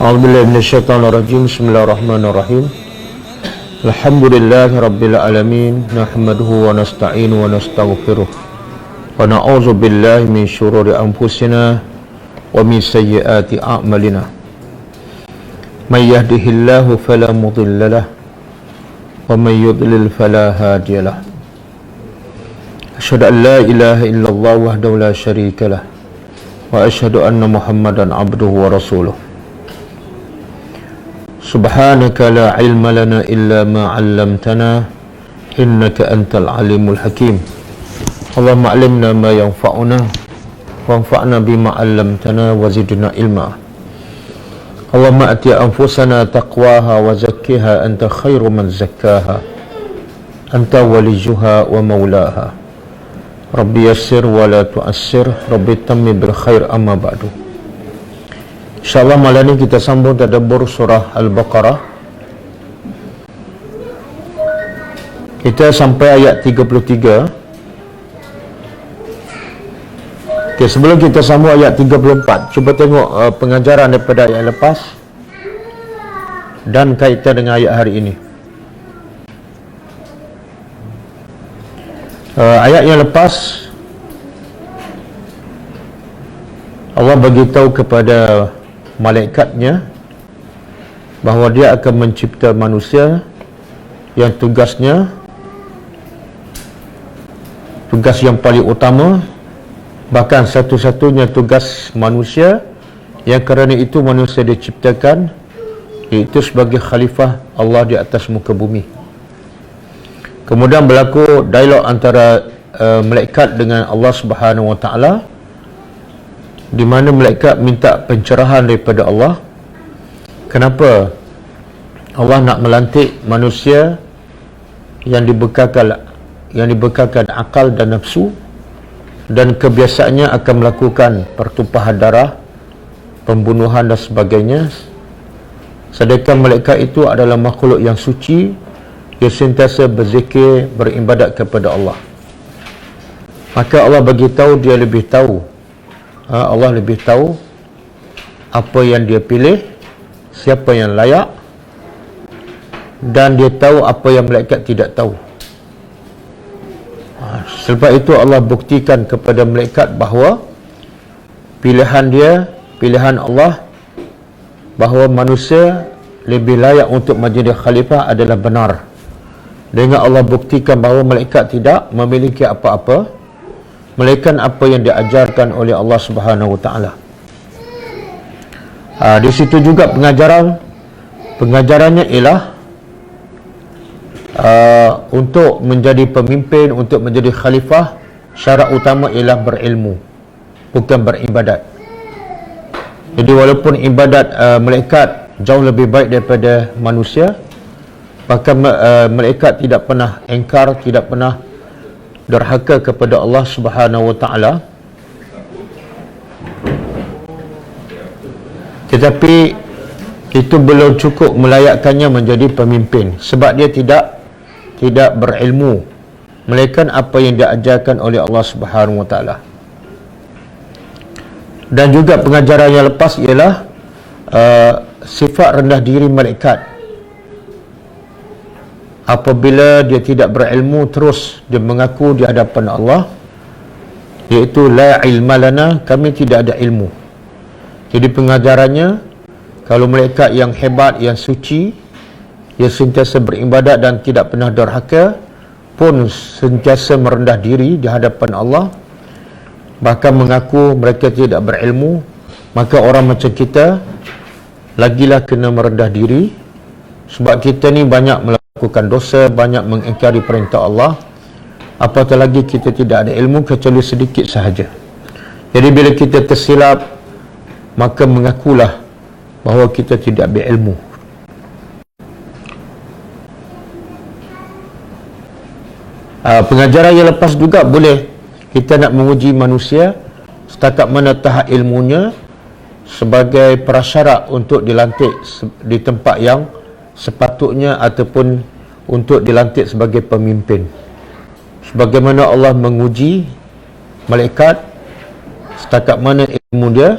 A'udzubillahi minasyaitonirrajim. Bismillahirrahmanirrahim. Alhamdulillahi rabbil alamin. Nahmaduhu wa nasta'inu wa nastaghfiruh. Wa na'udzu billahi min syururi anfusina wa min sayyiati a'malina. May yahdihillahu fala mudilla lahu wa may yudlil fala hadiya lahu. Asyhadu an la ilaha illallah wahdahu la syarika lah wa asyhadu anna Muhammadan abduhu wa rasuluh. Subhanaka la ilma lana illa ma 'allamtana innaka antal alimul hakim. Allahumma 'allimna ma yanfa'una wanfa'na bima 'allamtana wa zidna ilma. Allahumma ati anfusana taqwaha wa zakkiha anta khairu man zakkaha anta waliyuha wa maulaha. Rabbi yassir wa la tu'assir, Rabbi tammi bil khair amma ba'du. InsyaAllah malam ini kita sambung tadabbur surah Al-Baqarah. Kita sampai ayat 33. Okay, sebelum kita sambung ayat 34, cuba tengok pengajaran daripada ayat lepas dan kaitan dengan ayat hari ini. Ayat yang lepas Allah beritahu kepada malaikatnya bahawa dia akan mencipta manusia yang tugas yang paling utama, bahkan satu-satunya tugas manusia yang kerana itu manusia diciptakan, iaitu sebagai khalifah Allah di atas muka bumi. Kemudian berlaku dialog antara malaikat dengan Allah Subhanahu Wa Taala, di mana malaikat minta pencerahan daripada Allah. Kenapa Allah nak melantik manusia yang dibekakan akal dan nafsu, dan kebiasaannya akan melakukan pertumpahan darah, pembunuhan dan sebagainya, sedangkan malaikat itu adalah makhluk yang suci, dia sentiasa berzikir, beribadat kepada Allah. Maka Allah bagi tahu, dia lebih tahu, Allah lebih tahu apa yang dia pilih, siapa yang layak, dan dia tahu apa yang malaikat tidak tahu. Sebab itu Allah buktikan kepada malaikat bahawa pilihan Allah, bahawa manusia lebih layak untuk menjadi khalifah adalah benar. Dengan Allah buktikan bahawa malaikat tidak memiliki apa-apa melainkan apa yang diajarkan oleh Allah Subhanahu Wa Taala. Di situ juga pengajarannya ialah untuk menjadi pemimpin, untuk menjadi khalifah, syarat utama ialah berilmu, bukan beribadat. Jadi walaupun ibadat malaikat jauh lebih baik daripada manusia, maka malaikat tidak pernah engkar, tidak pernah derhaka kepada Allah Subhanahu Wa Taala. Tetapi itu belum cukup melayakkannya menjadi pemimpin, sebab dia tidak berilmu melainkan apa yang diajarkan oleh Allah Subhanahu Wa Taala. Dan juga pengajaran yang lepas ialah sifat rendah diri malaikat. Apabila dia tidak berilmu, terus dia mengaku di hadapan Allah, iaitu la ilma lana, kami tidak ada ilmu. Jadi pengajarannya, kalau malaikat yang hebat, yang suci, yang sentiasa beribadat dan tidak pernah derhaka, pun sentiasa merendah diri di hadapan Allah, bahkan mengaku mereka tidak berilmu, maka orang macam kita lagilah kena merendah diri. Sebab kita ni banyak melakukan dosa, banyak mengingkari perintah Allah, apatah lagi kita tidak ada ilmu kecuali sedikit sahaja. Jadi bila kita tersilap, maka mengakulah bahawa kita tidak berilmu. Pengajaran yang lepas juga boleh kita nak menguji manusia setakat mana tahap ilmunya sebagai prasyarat untuk dilantik di tempat yang sepatutnya ataupun untuk dilantik sebagai pemimpin. Sebagaimana Allah menguji malaikat setakat mana ilmu dia,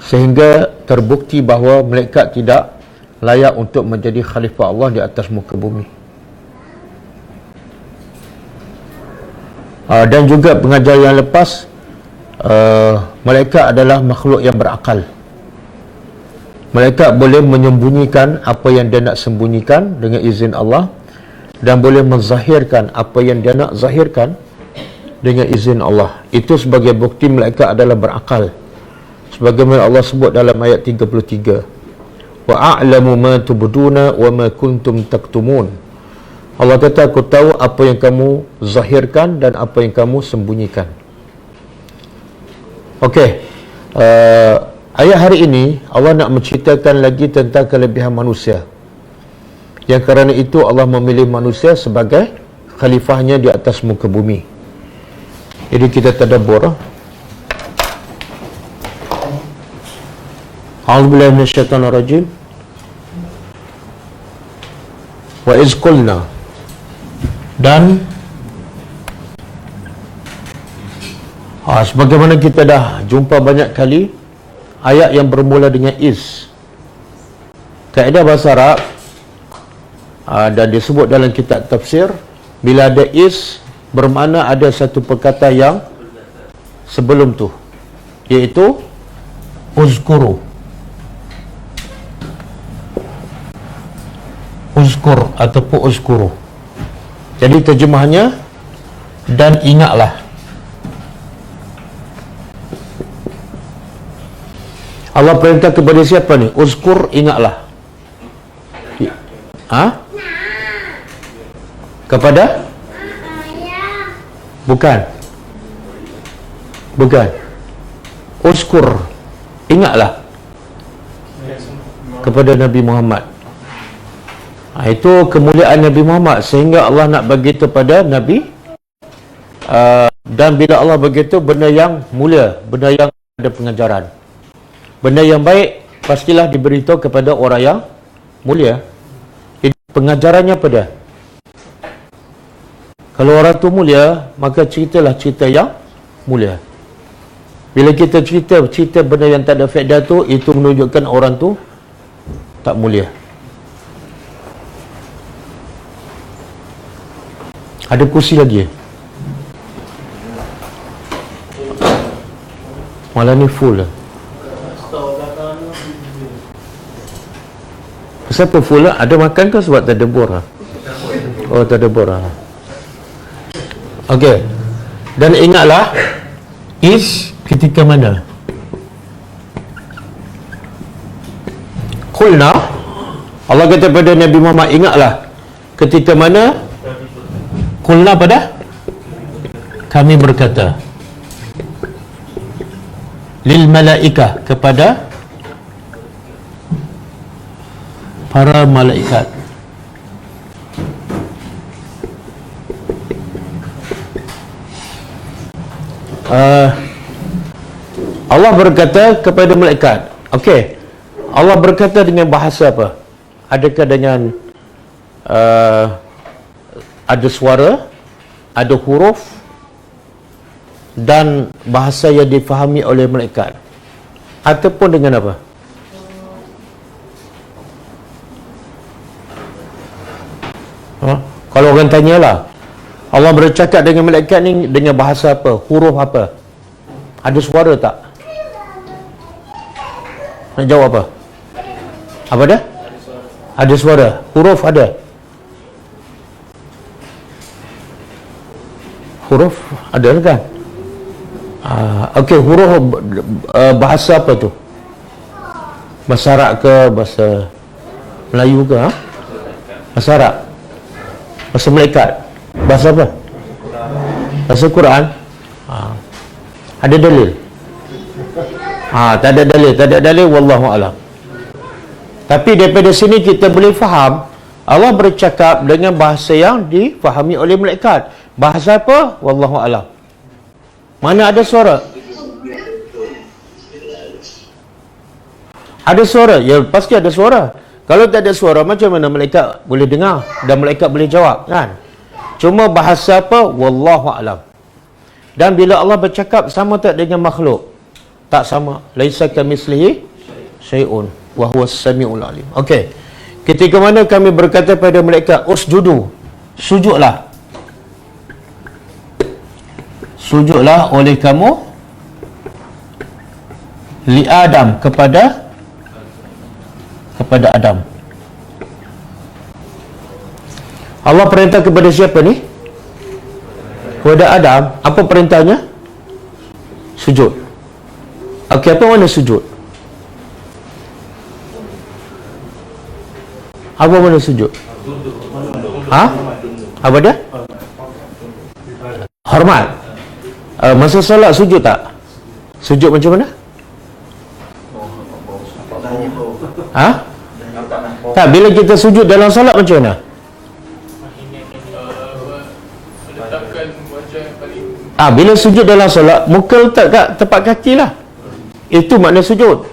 sehingga terbukti bahawa malaikat tidak layak untuk menjadi khalifah Allah di atas muka bumi. Dan juga pengajaran yang lepas, malaikat adalah makhluk yang berakal. Malaikat boleh menyembunyikan apa yang dia nak sembunyikan dengan izin Allah, dan boleh menzahirkan apa yang dia nak zahirkan dengan izin Allah. Itu sebagai bukti malaikat adalah berakal, sebagaimana Allah sebut dalam ayat 33, wa a'lamu ma tubduna wa ma kuntum taktumun. Allah kata, aku tahu apa yang kamu zahirkan dan apa yang kamu sembunyikan. Okey, ayat hari ini Allah nak menceritakan lagi tentang kelebihan manusia, yang kerana itu Allah memilih manusia sebagai khalifahnya di atas muka bumi. Jadi kita tadabbur. A'udzubillahi minasyaitonir rajim. Wa iz qulna, dan sebagaimana kita dah jumpa banyak kali ayat yang bermula dengan is. Kaedah bahasa Arab, dan disebut dalam kitab tafsir, bila ada is bermakna ada satu perkata yang sebelum tu, iaitu uzkuru. Uzkur ataupun uzkuru. Jadi terjemahannya, dan ingatlah. Allah perintah kepada siapa ni? Uzkur, ingatlah. Kepada? Bukan. Uzkur, ingatlah kepada Nabi Muhammad. Itu kemuliaan Nabi Muhammad, sehingga Allah nak bagi itu pada Nabi. Dan bila Allah begitu, benda yang mulia, benda yang ada pengajaran, benda yang baik, pastilah diberitahu kepada orang yang mulia. Jadi pengajarannya pada, kalau orang tu mulia, maka ceritalah cerita yang mulia. Bila kita cerita benda yang tak ada faedah tu, itu menunjukkan orang tu tak mulia. Ada kursi lagi? Malah ni full lah. Kenapa full lah? Ada makan ke sebab tak ada bor lah? Oh, tak ada bor lah. Okey. Dan ingatlah, is ketika mana? Qulna, Allah kata pada Nabi Muhammad, ingatlah ketika mana? Qulna pada? Kami berkata, lil malaikah, kepada para malaikat. Allah berkata kepada malaikat. Okey, Allah berkata dengan bahasa apa? Adakah dengan ada suara, ada huruf, dan bahasa yang difahami oleh malaikat, ataupun dengan apa? Kalau orang tanyalah, Allah bercakap dengan malaikat ni dengan bahasa apa? Huruf apa? Ada suara tak? Nak jawab apa? Apa dah? Ada suara. Huruf ada? Huruf ada kan? Okey, huruf bahasa apa tu? Bahasa Arab ke bahasa Melayu ke? Bahasa Arab? Bahasa malaikat? Bahasa apa? Bahasa Quran? Ada dalil? Tak ada dalil, wallahu alam. Tapi daripada sini kita boleh faham Allah bercakap dengan bahasa yang difahami oleh malaikat. Bahasa apa? Wallahu alam. Mana ada suara? Ada suara? Ya, pasti ada suara. Kalau tak ada suara, macam mana malaikat boleh dengar dan malaikat boleh jawab, kan? Cuma bahasa apa? Wallahu alam. Dan bila Allah bercakap, sama tak dengan makhluk? Tak sama. Laisa kamitslihi syai'un wa huwas samiul alim. Okey. Ketika mana kami berkata pada mereka, usjudu, sujudlah. Sujudlah oleh kamu li Adam, kepada Adam. Allah perintah kepada siapa ni? Kepada Adam. Apa perintahnya? Sujud. Okey, apa mana sujud? Apa mana sujud? Apa dia? Hormat. Masa solat sujud tak? Sujud macam mana? Tak, bila kita sujud dalam solat macam mana? Bila sujud dalam solat, muka letak kat tempat kaki lah. Itu makna sujud.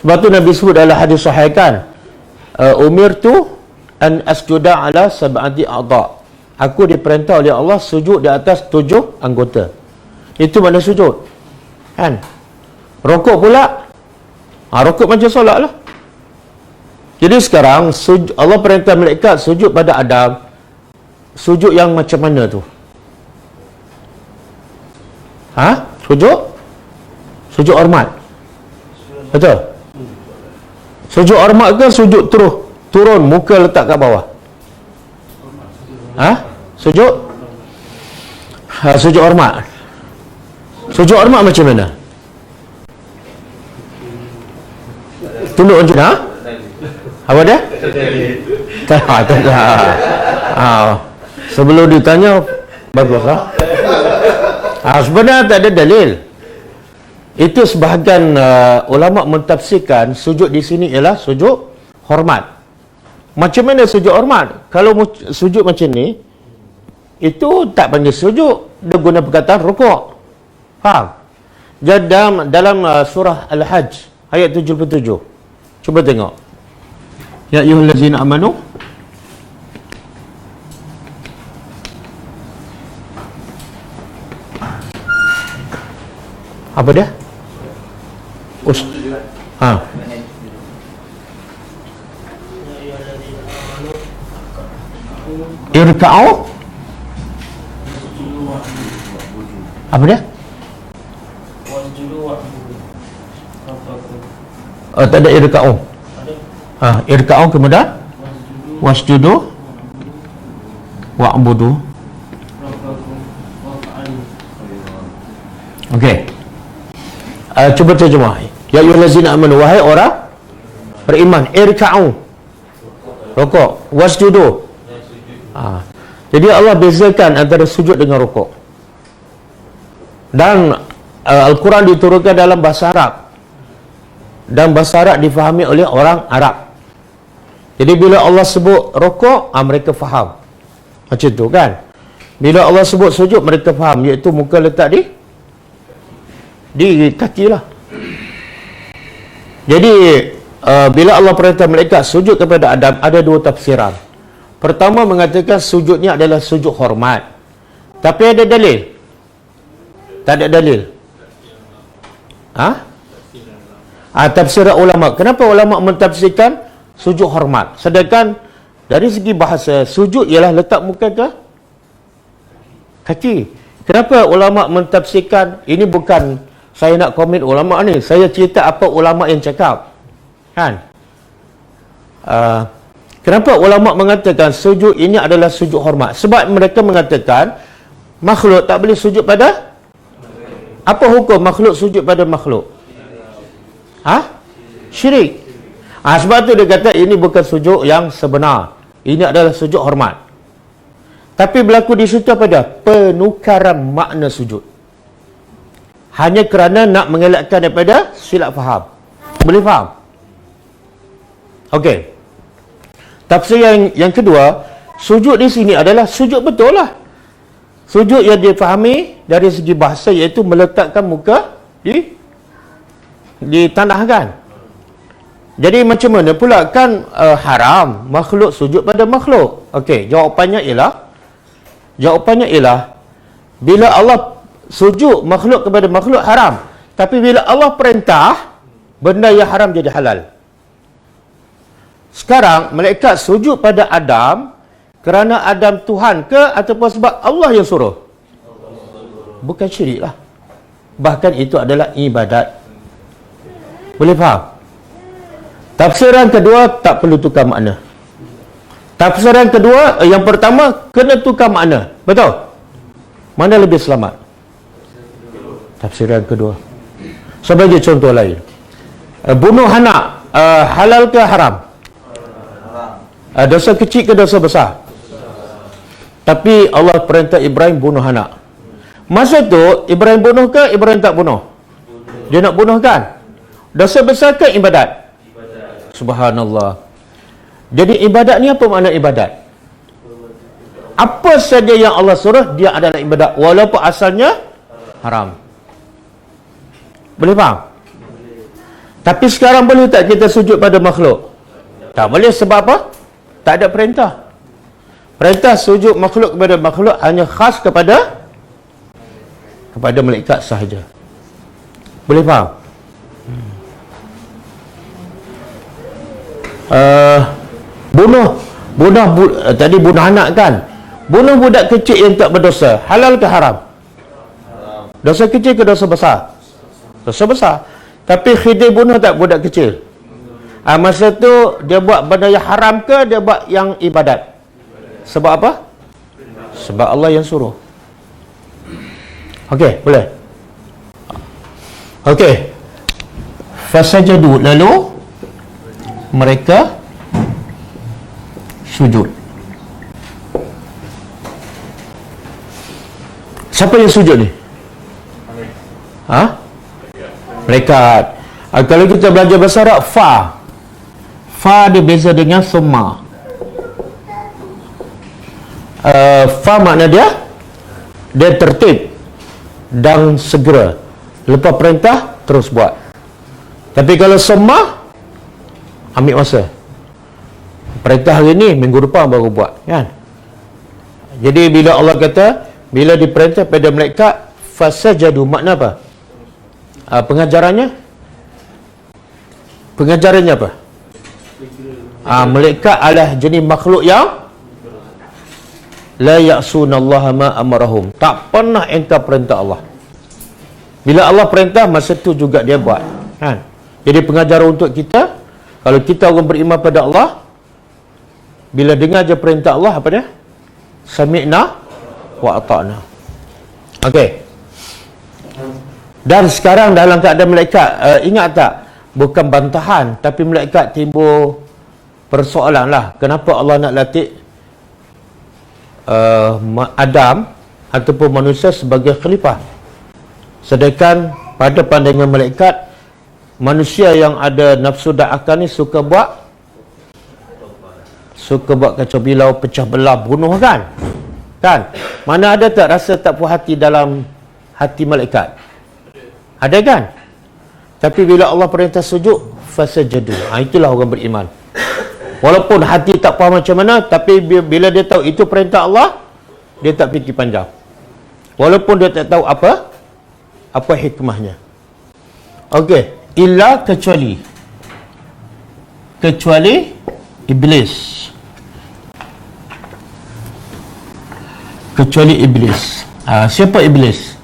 Sebab tu Nabi sebut dalam hadis sahih kan, umirtu an asjuda ala sab'ati a'dha. Aku diperintah oleh Allah sujud di atas 7 anggota. Itu makna sujud. Kan? Rokok pula, rokok macam solat lah. Jadi sekarang Allah perintah malaikat sujud pada Adam. Sujud yang macam mana tu? Sujud hormat. Betul? Sujud hormat ke sujud turun muka letak kat bawah? Sujud hormat. Sujud hormat macam mana? Tunduk macam mana? Apa dia? Tak. Sebelum ditanya, bagus lah. Sebenarnya tak ada dalil. Itu sebahagian ulama mentafsirkan sujud di sini ialah sujud hormat. Macam mana sujud hormat? Kalau sujud macam ni, itu tak panggil sujud. Dia guna perkataan rukuk. Faham? Jadi dalam surah Al-Hajj ayat 77. Cuba tengok. Ya ayyuhallazina amanu. Apa dia? Irka'u. Apa dia? Tak ada irka'u. Irka'u kemudian wasjudu wa'budu. Okey. Cuba terjemah. Ya ayyuhallazina amanu, wahai orang beriman, irka'u, rukuk, wasjudu. Jadi Allah bezakan antara sujud dengan rukuk. Dan Al-Quran diturunkan dalam bahasa Arab, dan bahasa Arab difahami oleh orang Arab. Jadi bila Allah sebut rukuk, mereka faham. Macam tu kan. Bila Allah sebut sujud, mereka faham, iaitu muka letak di kaki lah. Jadi bila Allah perintah malaikat sujud kepada Adam, ada dua tafsiran. Pertama mengatakan sujudnya adalah sujud hormat. Tapi ada dalil? Tak ada dalil. Tafsir ulama. Kenapa ulama mentafsirkan sujud hormat? Sedangkan dari segi bahasa, sujud ialah letak muka ke kaki. Kenapa ulama mentafsirkan? Ini bukan saya nak komen ulama ni, saya cerita apa ulama yang cakap. Kan? Kenapa ulama mengatakan sujud ini adalah sujud hormat? Sebab mereka mengatakan makhluk tak boleh sujud pada apa hukum makhluk sujud pada makhluk? Syirik. Sebab tu dia kata ini bukan sujud yang sebenar. Ini adalah sujud hormat. Tapi berlaku di situ pada penukaran makna sujud. Hanya kerana nak mengelakkan daripada silap faham. Boleh faham? Okey. Tafsir yang kedua, sujud di sini adalah sujud betul lah. Sujud yang difahami dari segi bahasa, iaitu meletakkan muka di tanah kan. Jadi macam mana pula kan haram makhluk sujud pada makhluk? Okey, jawapannya ialah bila Allah sujud makhluk kepada makhluk haram. Tapi bila Allah perintah, benda yang haram jadi halal. Sekarang malaikat sujud pada Adam kerana Adam Tuhan ke ataupun sebab Allah yang suruh? Bukan syirik lah. Bahkan itu adalah ibadat. Boleh faham? Tafsiran kedua tak perlu tukar makna. Tafsiran kedua, yang pertama kena tukar makna. Betul? Mana lebih selamat? Tafsiran kedua. Sebagai contoh lain, bunuh anak halal ke haram? Dosa kecil ke dosa besar? Tapi Allah perintah Ibrahim bunuh anak. Masa tu Ibrahim bunuh ke Ibrahim tak bunuh? Dia nak bunuh kan? Dosa besar ke ibadat? Subhanallah. Jadi ibadat ni apa makna ibadat? Apa saja yang Allah suruh, dia adalah ibadat walaupun asalnya haram. Boleh faham? Tapi sekarang boleh tak kita sujud pada makhluk? Tak boleh. Sebab apa? Tak ada perintah. Perintah sujud makhluk kepada makhluk hanya khas kepada malaikat sahaja. Boleh faham? Tadi bunuh anak kan? Bunuh budak kecil yang tak berdosa, halal ke haram? Dosa kecil ke dosa besar? Dosa besar. Tapi Khidir bunuh tak budak kecil? Masa tu dia buat benda yang haram ke dia buat yang ibadat? Sebab apa? Sebab Allah yang suruh. Okey, boleh. Okey. Fasajadu, lalu mereka sujud. Siapa yang sujud ni? Malaikat. Kalau kita belajar bahasa Arab, fa dia beza dengan summa. Fa makna dia tertib dan segera. Lepas perintah terus buat. Tapi kalau summa, ambil masa. Perintah hari ni, minggu depan baru buat, kan? Jadi bila Allah kata, bila diperintah pada malaikat fasajadu, makna apa? Pengajarannya apa? Malaikat adalah jenis makhluk yang la ya'sunallaha ma amarahum, tak pernah engkar perintah Allah. Bila Allah perintah, masa tu juga dia buat, kan? Jadi pengajaran untuk kita, kalau kita orang beriman pada Allah, bila dengar je perintah Allah, apa dia? Sami'na wa ata'na. Okey. Dan sekarang dalam keadaan malaikat, ingat tak? Bukan bantahan, tapi malaikat timbul persoalan lah. Kenapa Allah nak latih Adam ataupun manusia sebagai khalifah? Sedangkan pada pandangan malaikat, manusia yang ada nafsu dan akal ni suka buat kacau bilau, pecah belah, bunuh, kan? Mana ada tak rasa tak puas hati dalam hati malaikat? Ada, kan? Tapi bila Allah perintah sujud, fasajadu, itulah orang beriman. Walaupun hati tak faham macam mana, tapi bila dia tahu itu perintah Allah, dia tak fikir panjang. Walaupun dia tak tahu apa hikmahnya. Okey, illa kecuali iblis. Kecuali iblis. Siapa iblis?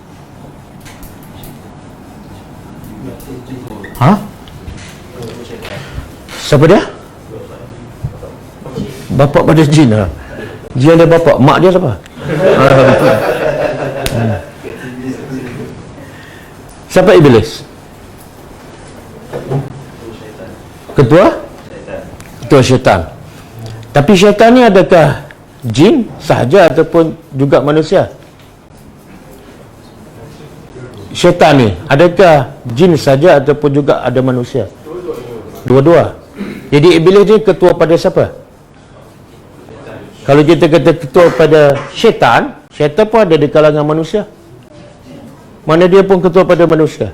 Siapa dia? Bapak pada jin. Jin ada bapak. Mak dia siapa? Siapa iblis? Ketua syaitan. Tapi syaitan ni adakah jin sahaja ataupun juga manusia? Syaitan ni adakah jin saja ataupun juga ada manusia? Dua-dua. Jadi iblis ni ketua pada siapa? Kalau kita kata ketua pada syaitan pun ada di kalangan manusia. Mana dia pun ketua pada manusia.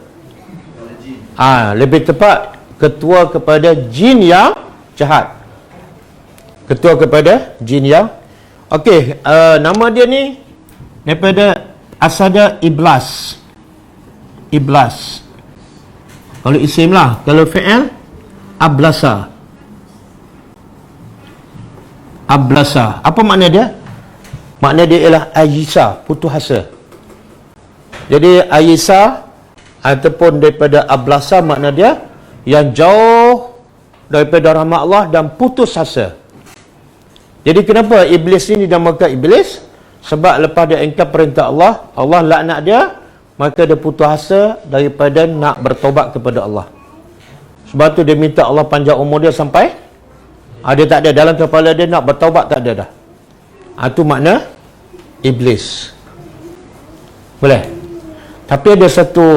Lebih tepat ketua kepada jin yang jahat. Ketua kepada jin yang okey, nama dia ni daripada asal dia iblas. Iblas. Kalau isim lah. Kalau fi'il, ablasa. Ablasa. Apa makna dia? Makna dia ialah ayisa, putus asa. Jadi ayisa ataupun daripada ablasa, makna dia yang jauh daripada rahmat Allah dan putus asa. Jadi kenapa iblis ini dinamakan iblis? Sebab lepas dia ingkar perintah Allah, Allah laknat dia, maka dia putus asa daripada nak bertaubat kepada Allah. Sebab tu dia minta Allah panjang umur dia sampai dia tak ada dalam kepala dia nak bertaubat, tak ada dah. Itu makna iblis. Boleh? Tapi ada satu,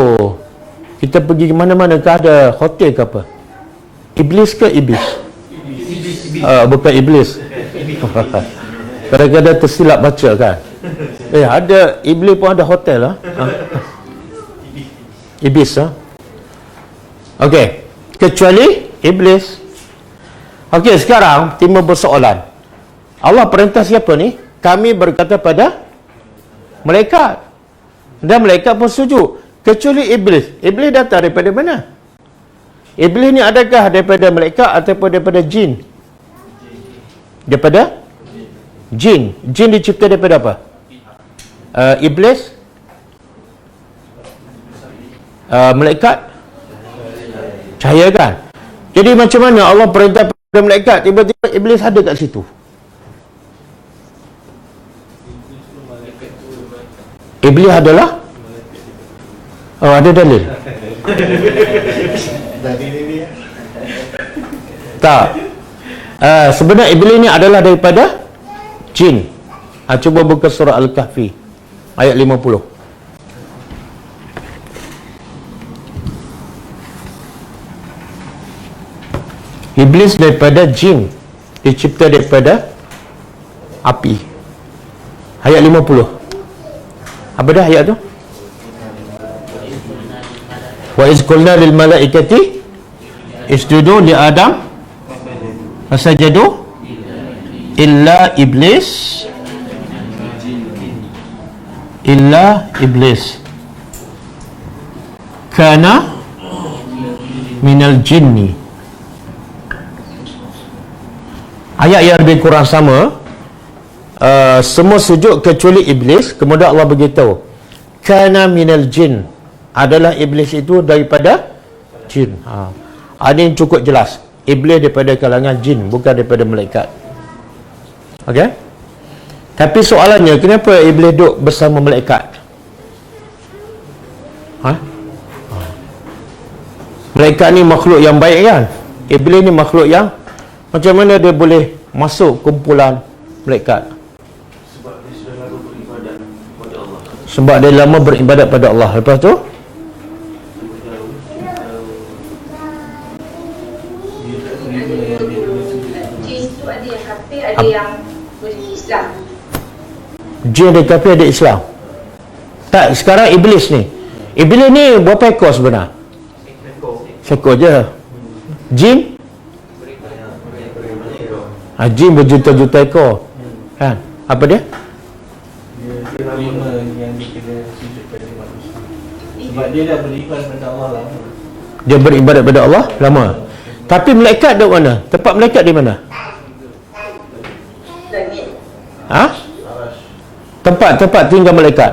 kita pergi ke mana-mana ke, ada hotel ke apa? Iblis ke iblis? Bukan iblis. Kadang-kadang tersilap baca kan. Ada iblis pun ada hotel lah. Iblis lah. Okey, kecuali iblis. Okey, sekarang timbul persoalan. Allah perintah siapa ni? Kami berkata pada malaikat. Dan malaikat pun setuju. Kecuali iblis. Iblis datang daripada mana? Iblis ni adakah daripada malaikat ataupun daripada jin? Daripada jin. Jin dicipta daripada apa? Iblis, malaikat, cahaya kan? Jadi macam mana Allah perintah pada malaikat, tiba-tiba iblis ada kat situ? Iblis adalah ada dalil? Tak. Sebenarnya iblis ni adalah daripada jin. Cuba buka surah Al-Kahfi ayat 50. Iblis daripada jin, dicipta daripada api. Ayat 50. Apa dah ayat tu? Wa iz qulna lil malaikati isjudu li Adam fasajadu illa iblis kana minal jinni. Ayat yang lebih kurang sama. Semua sujud kecuali iblis. Kemudian Allah beritahu kana minal jin, adalah iblis itu daripada jin. Ini yang cukup jelas. Iblis daripada kalangan jin, bukan daripada malaikat. Okey? Tapi soalannya, kenapa iblis duduk bersama malaikat? Malaikat ni makhluk yang baik kan? Iblis ni makhluk yang, macam mana dia boleh masuk kumpulan malaikat? Sebab dia lama beribadat pada Allah. Lepas tu ada yang Islam. Jin ada kafir, ada Islam. Tak, sekarang iblis ni. Iblis ni berapa ekor sebenar? Seekor je. Jin? Jin berjuta-juta ekor. Kan? Apa dia? Yang dikena sujud pada manusia. Sebab dia dah beribadat pada Allah lama. Dia beribadat pada Allah lama. Tapi malaikat di mana? Tempat malaikat di mana? Tempat tinggal malaikat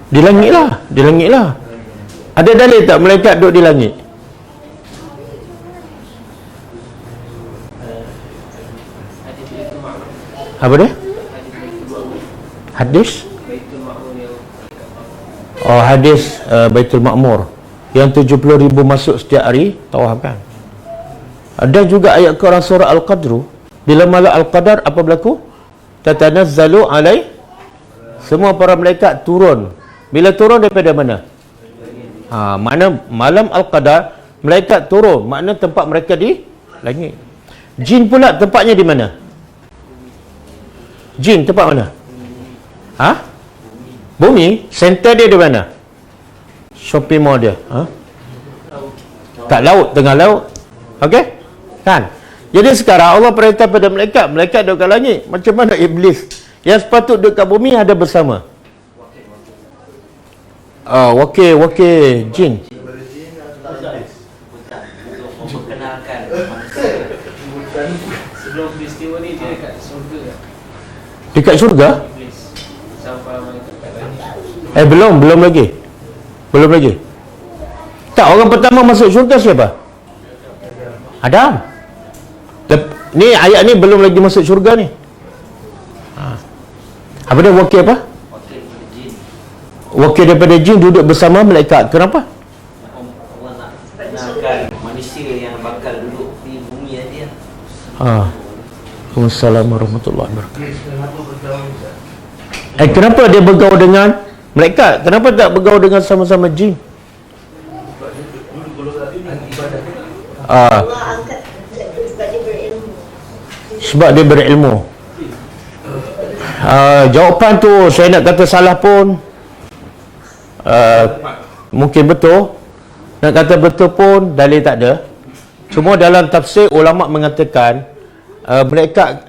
di langit lah. Di langit lah. Ada dalil tak malaikat duduk di langit? Apa dia? Hadis? Hadis Baitul Ma'mur yang 70,000 masuk setiap hari tawaf kan. Ada juga ayat Quran surah Al-Qadru, bila malam Al-Qadar apa berlaku? Tatanazzalu alai, semua para malaikat turun. Bila turun daripada mana? Makna malam Al-Qadar malaikat turun, makna tempat mereka di langit. Jin pula tempatnya di mana? Jin tempat mana? Bumi. Center dia di mana? Shopping mall dia. Kat laut, tengah laut. Okey? Kan? Jadi sekarang Allah perintah pada malaikat, malaikat duduk kat langit. Macam mana iblis yang sepatut duduk kat bumi ada bersama? Wakil jin. Memperkenalkan manusia. Sebelum peristiwa ni dia dekat surga tak? Dekat syurga? Iblis sampai malaikat kat langit. Belum lagi. Belum lagi. Tak, orang pertama masuk syurga siapa? Adam. Ni ayat ni belum lagi masuk syurga ni. Apa dia wakil apa? Wakil jin. Wakil daripada jin duduk bersama malaikat. Kenapa? Allah nak kenalkan manusia yang bakal duduk di bumi nanti. Waalaikumsalam warahmatullahi wabarakatuh. Kenapa dia bergaul dengan malaikat? Kenapa tak bergaul dengan sama-sama jin? Allah angkat sebab dia berilmu. Sebab dia berilmu. Jawapan tu saya nak kata salah pun mungkin betul. Nak kata betul pun dalil tak ada. Cuma dalam tafsir ulama mengatakan malaikat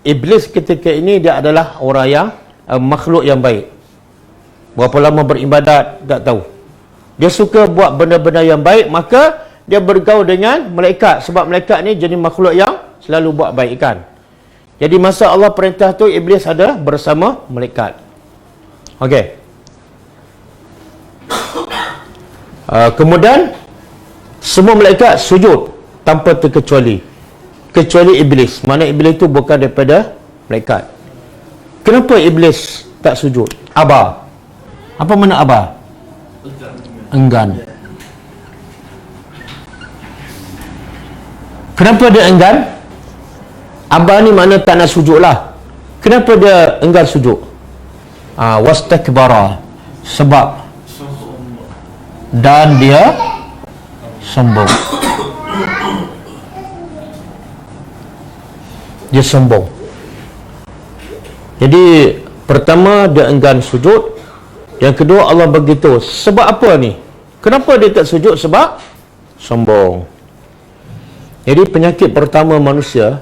iblis ketika ini dia adalah orang yang makhluk yang baik. Berapa lama beribadat tak tahu. Dia suka buat benda-benda yang baik, maka dia bergaul dengan malaikat. Sebab malaikat ni jenis makhluk yang selalu buat baikan. Jadi masa Allah perintah tu, iblis ada bersama malaikat. Okey. Kemudian semua malaikat sujud tanpa terkecuali, kecuali iblis. Mana iblis itu bukan daripada malaikat. Kenapa iblis tak sujud? Aba. Apa makna aba? Enggan. Kenapa dia enggan? Aba ni makna tak nak sujud lah. Kenapa dia enggan sujud? Wastakbara. Sebab dan dia sombong. Dia sombong. Jadi pertama dia enggan sujud. Yang kedua Allah beritahu sebab apa ni? Kenapa dia tak sujud? Sebab sombong. Jadi penyakit pertama manusia,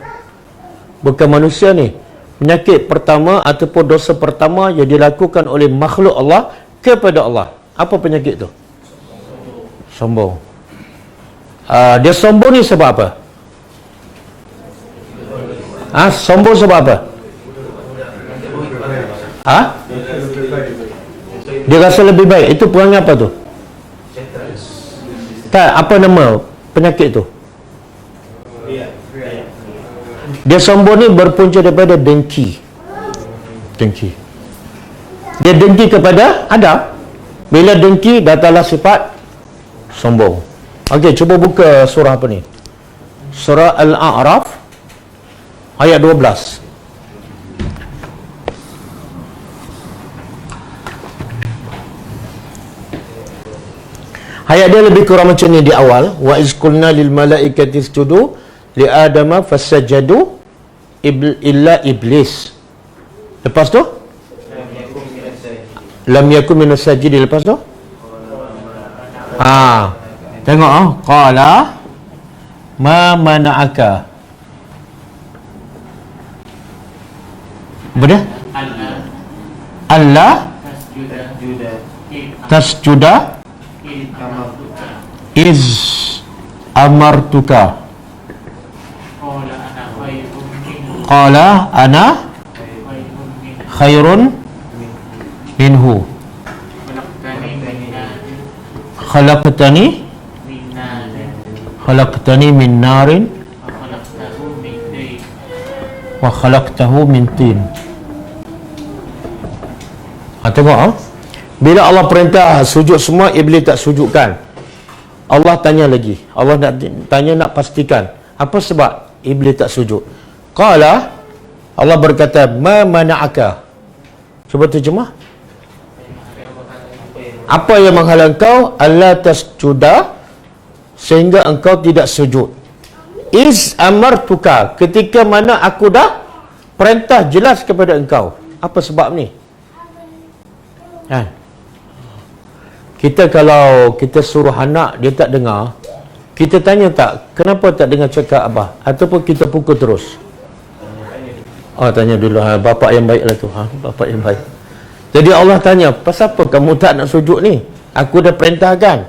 bukan manusia ni, penyakit pertama ataupun dosa pertama yang dilakukan oleh makhluk Allah kepada Allah. Apa penyakit tu? Sombong. Dia sombong ni sebab apa? Sombong sebab apa? Dia rasa lebih baik. Itu perangai apa tu? Tak, apa nama penyakit tu? Dia sombong ni berpunca daripada dengki. Dengki. Dia dengki kepada Adam. Bila dengki, datanglah sifat sombong. Okey, cuba buka surah apa ni? Surah Al-A'raf ayat 12. Ayat dia lebih kurang macam ni di awal. Wa iz qulna lil malaikati isjudu li adama fasajadu illa iblis. Lepas tu? Lam yakun minas sajidin. Lepas tu? Tengok qala ma mana'aka. Apa dia? Allah tasjuda iz amartuka. Qala ana khairun minhu khalaqtani min narin wa khalaqtahu min tin. Tengok bila Allah perintah sujud semua, iblis tak sujudkan. Allah tanya lagi. Allah nak tanya, nak pastikan apa sebab iblis tak sujud. Qala, Allah berkata, ma mana'aka. Cuba terjemah. Apa yang menghalang kau? Allah tasjuda, sehingga engkau tidak sujud. Iz amartuka, ketika mana aku dah perintah jelas kepada engkau. Apa sebab ni? Kita kalau kita suruh anak dia tak dengar, kita tanya tak, kenapa tak dengar cakap abah? Ataupun kita pukul terus? Tanya dulu, bapak yang baik lah tu. Bapak yang baik. Jadi Allah tanya, pasal apa kamu tak nak sujud ni? Aku dah perintahkan.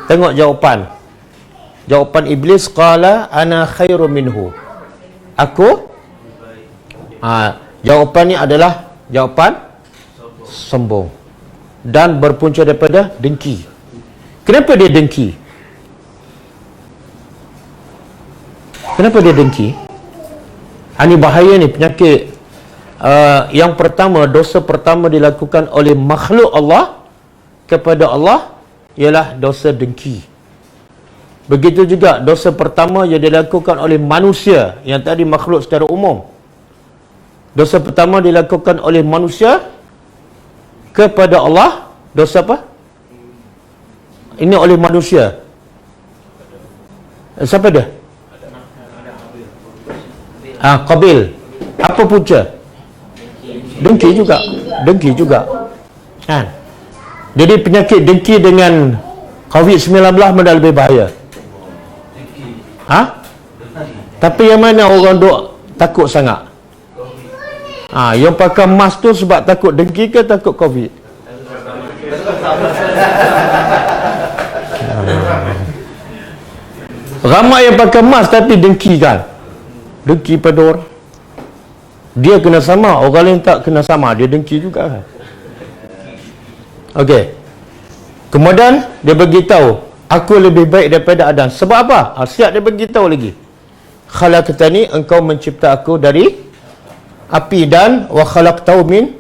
Tengok jawapan. Jawapan iblis, qala ana khairu minhu. Aku jawapan ni adalah jawapan sombong dan berpunca daripada dengki. Kenapa dia dengki? Kenapa dia dengki? Ini bahaya ni, penyakit. Yang pertama, dosa pertama dilakukan oleh makhluk Allah kepada Allah ialah dosa dengki. Begitu juga dosa pertama yang dilakukan oleh manusia, yang tadi makhluk secara umum. Dosa pertama dilakukan oleh manusia kepada Allah, dosa apa? Ini oleh manusia. Siapa dia? Qabil. Apa punca? Dengki juga. Dengki juga. Kan? Jadi penyakit dengki dengan COVID-19 mana lebih bahaya? Tapi yang mana orang duk takut sangat? Yang pakai mask tu sebab takut dengki ke takut COVID? Ramai yang pakai mask tapi dengki kan? Dengki pada orang. Dia kena sama, orang lain tak kena sama, dia dengki juga kan? Okey. Kemudian dia beritahu, aku lebih baik daripada Adam. Sebab apa? Siap dia beritahu lagi. Khalaqtani, engkau mencipta aku dari api, dan wa khalaqtahu min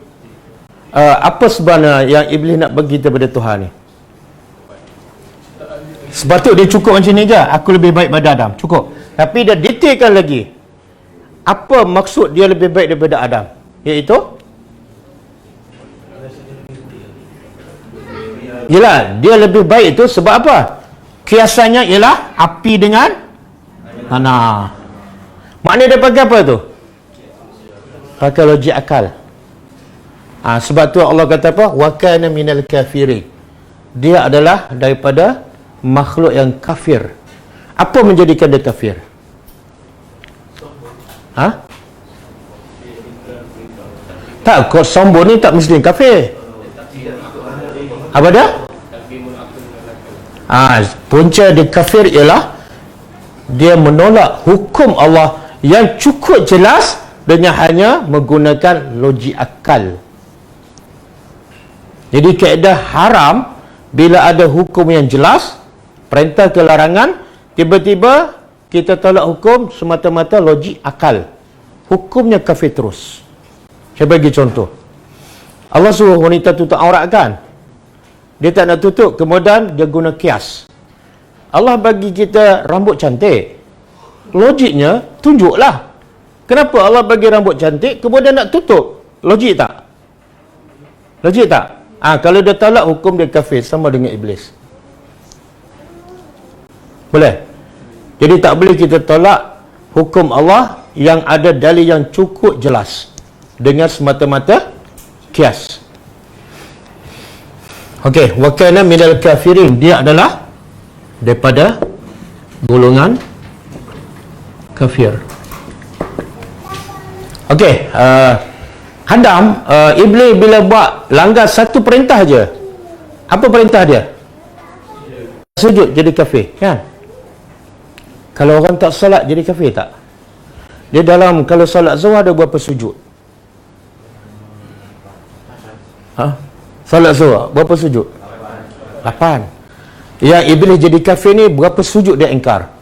apa sebenarnya yang iblis nak bagi kepada Tuhan ni? Sepatutnya dia cukup macam ni je, aku lebih baik daripada Adam, cukup. Tapi dia detailkan lagi. Apa maksud dia lebih baik daripada Adam? Iaitu ialah dia lebih baik itu sebab apa? Kiasannya ialah api dengan tanah. Maknanya dia pakai apa tu? Pakai logik akal. Sebab tu Allah kata apa? Wa kana minal kafirin. Dia adalah daripada makhluk yang kafir. Apa menjadikan dia kafir? Tak, kau sombong ni tak mesti kafir. Apa dia? Punca dia kafir ialah dia menolak hukum Allah yang cukup jelas dengan hanya menggunakan logik akal. Jadi kaedah haram bila ada hukum yang jelas, perintah ke larangan, tiba-tiba kita tolak hukum semata-mata logik akal. Hukumnya kafir terus. Saya bagi contoh. Allah suruh wanita tutup aurat kan? Dia tak nak tutup, kemudian dia guna kias. Allah bagi kita rambut cantik. Logiknya, tunjuklah. Kenapa Allah bagi rambut cantik, kemudian nak tutup? Logik tak? Logik tak? Kalau dia tolak, hukum dia kafir, sama dengan iblis. Boleh? Jadi tak boleh kita tolak hukum Allah yang ada dalil yang cukup jelas dengan semata-mata kias. Okey, wa kana minal kafirin, dia adalah daripada golongan kafir. Okey, Adam, iblis bila buat langgar satu perintah je. Apa perintah dia? Sujud, jadi kafir, kan? Kalau orang tak salat jadi kafir tak? Dia dalam, kalau salat zuhur ada berapa sujud? Salat zuhur berapa sujud? 8. Yang iblis jadi kafir ni berapa sujud dia ingkar?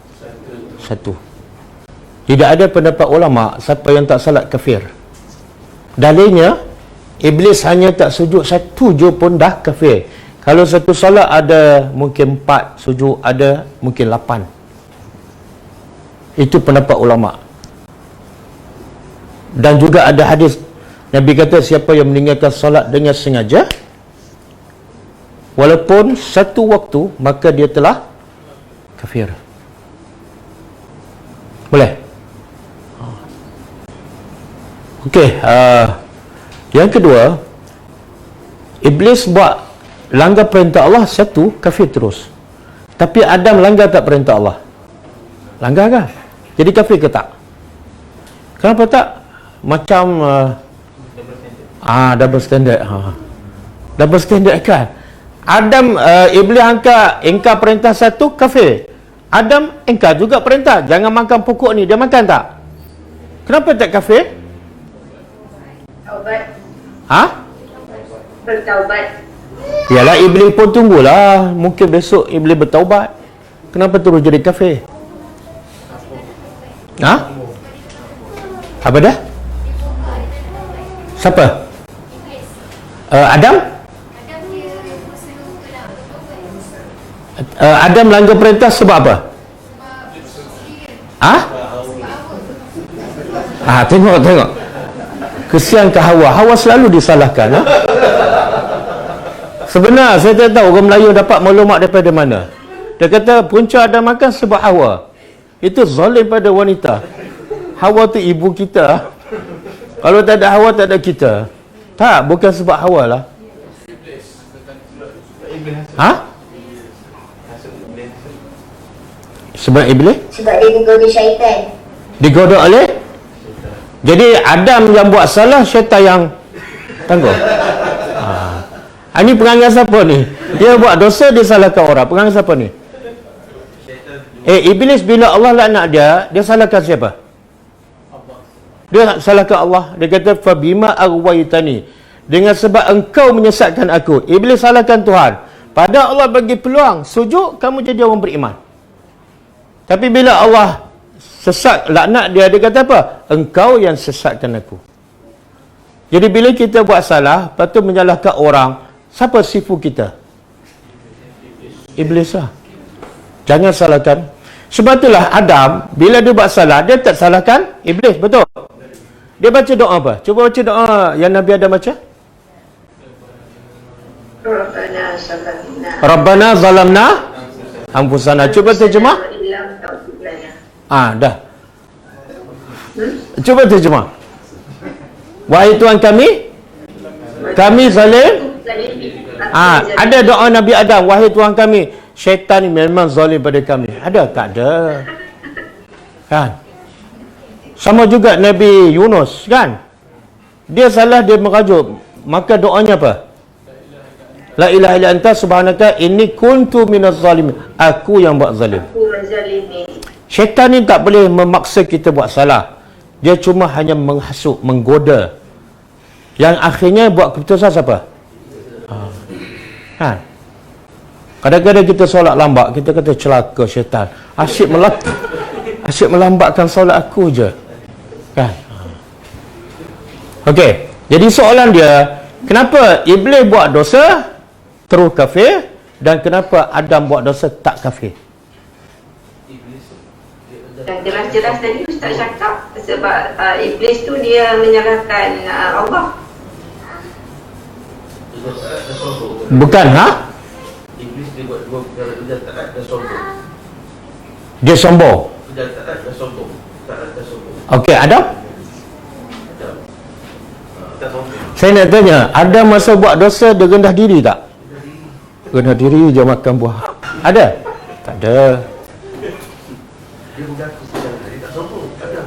1. Tidak ada pendapat ulama siapa yang tak salat kafir. Dalilnya iblis hanya tak sujud 1 je pun dah kafir. Kalau satu salat ada mungkin 4 sujud, ada mungkin 8. Itu pendapat ulama. Dan juga ada hadis Nabi kata siapa yang meninggalkan salat dengan sengaja walaupun satu waktu, maka dia telah kafir. Boleh? Okey, yang kedua, iblis buat langgar perintah Allah, 1 kafir terus. Tapi Adam langgar tak perintah Allah? Langgar kan? Jadi kafir ke tak? Kenapa tak? Macam double standard. Double standard kan? Adam, Iblis engkar perintah satu, kafir. Adam engkar juga perintah, jangan makan pokok ni. Dia makan tak? Kenapa tak kafir? Taubat. Ha? Bertaubat. Yalah, Iblis pun tunggulah. Mungkin besok Iblis bertaubat. Kenapa terus jadi kafir? Ha? Apa dah? Siapa? Adam? Adam melanggar perintah sebab apa? Ha? Tengok. Kesian ke Hawa. Hawa selalu disalahkan. Ha? Sebenarnya saya tak tahu orang Melayu dapat maklumat daripada mana. Dia kata punca Adam makan sebab Hawa. Itu zalim pada wanita. Hawa tu ibu kita. Kalau tak ada Hawa, tak ada kita. Tak, bukan sebab Hawa lah. Ha? Sebab Iblis? Sebab dia digoda syaitan. Digoda oleh? Jadi Adam yang buat salah, syaitan yang tangguh. Ini perangai siapa ni? Dia buat dosa, dia salahkan orang. Perangai siapa ni? Iblis bila Allah laknat dia salahkan siapa? Dia salahkan Allah. Dia kata fabima aghwaytani, dengan sebab engkau menyesatkan aku. Iblis salahkan Tuhan. Pada Allah bagi peluang sujud, kamu jadi orang beriman. Tapi bila Allah sesat, laknat dia kata apa? Engkau yang sesatkan aku. Jadi bila kita buat salah, lepas tu menyalahkan orang, siapa sifu kita? Iblis lah. Jangan salahkan. Sebab itulah Adam, bila dia buat salah, dia tak salahkan Iblis, betul? Dia baca doa apa? Cuba baca doa yang Nabi Adam baca. Rabbana zalamna anfusana. Cuba terjemah. Dah. Cuba terjemah. Wahai Tuhan kami zalim. Ada doa Nabi Adam, wahai Tuhan kami, syaitan ni memang zalim pada kami. Ada? Tak ada. Kan? Sama juga Nabi Yunus, kan? Dia salah, dia merajuk. Maka doanya apa? La ilaha illa anta subhanaka inni kuntu minaz zalimin. Aku yang buat zalim. Syaitan ni tak boleh memaksa kita buat salah. Dia cuma hanya menghasut, menggoda. Yang akhirnya buat keputusan siapa? Kan? Kadang-kadang kita solat lambat, kita kata celaka syaitan. Asyik melambatkan solat aku je. Kan? Okey. Jadi soalan dia, kenapa Iblis buat dosa terus kafir, dan kenapa Adam buat dosa tak kafir? Dan jelas-jelas tadi Ustaz cakap sebab Iblis tu dia menyalahkan Allah. Bukan, Iblis dia buat dua perkara, dia taat dan sombong. dia sombong. Dia taat dan sombong. Taat dan sombong. Okey, Adam? Tak sombong. Saya nak tanya, Adam masa buat dosa dia rendah diri tak? Rendah diri je makan buah. Ada? Tak ada. Dia mengaku sejarah, dia tak sombong. Ada.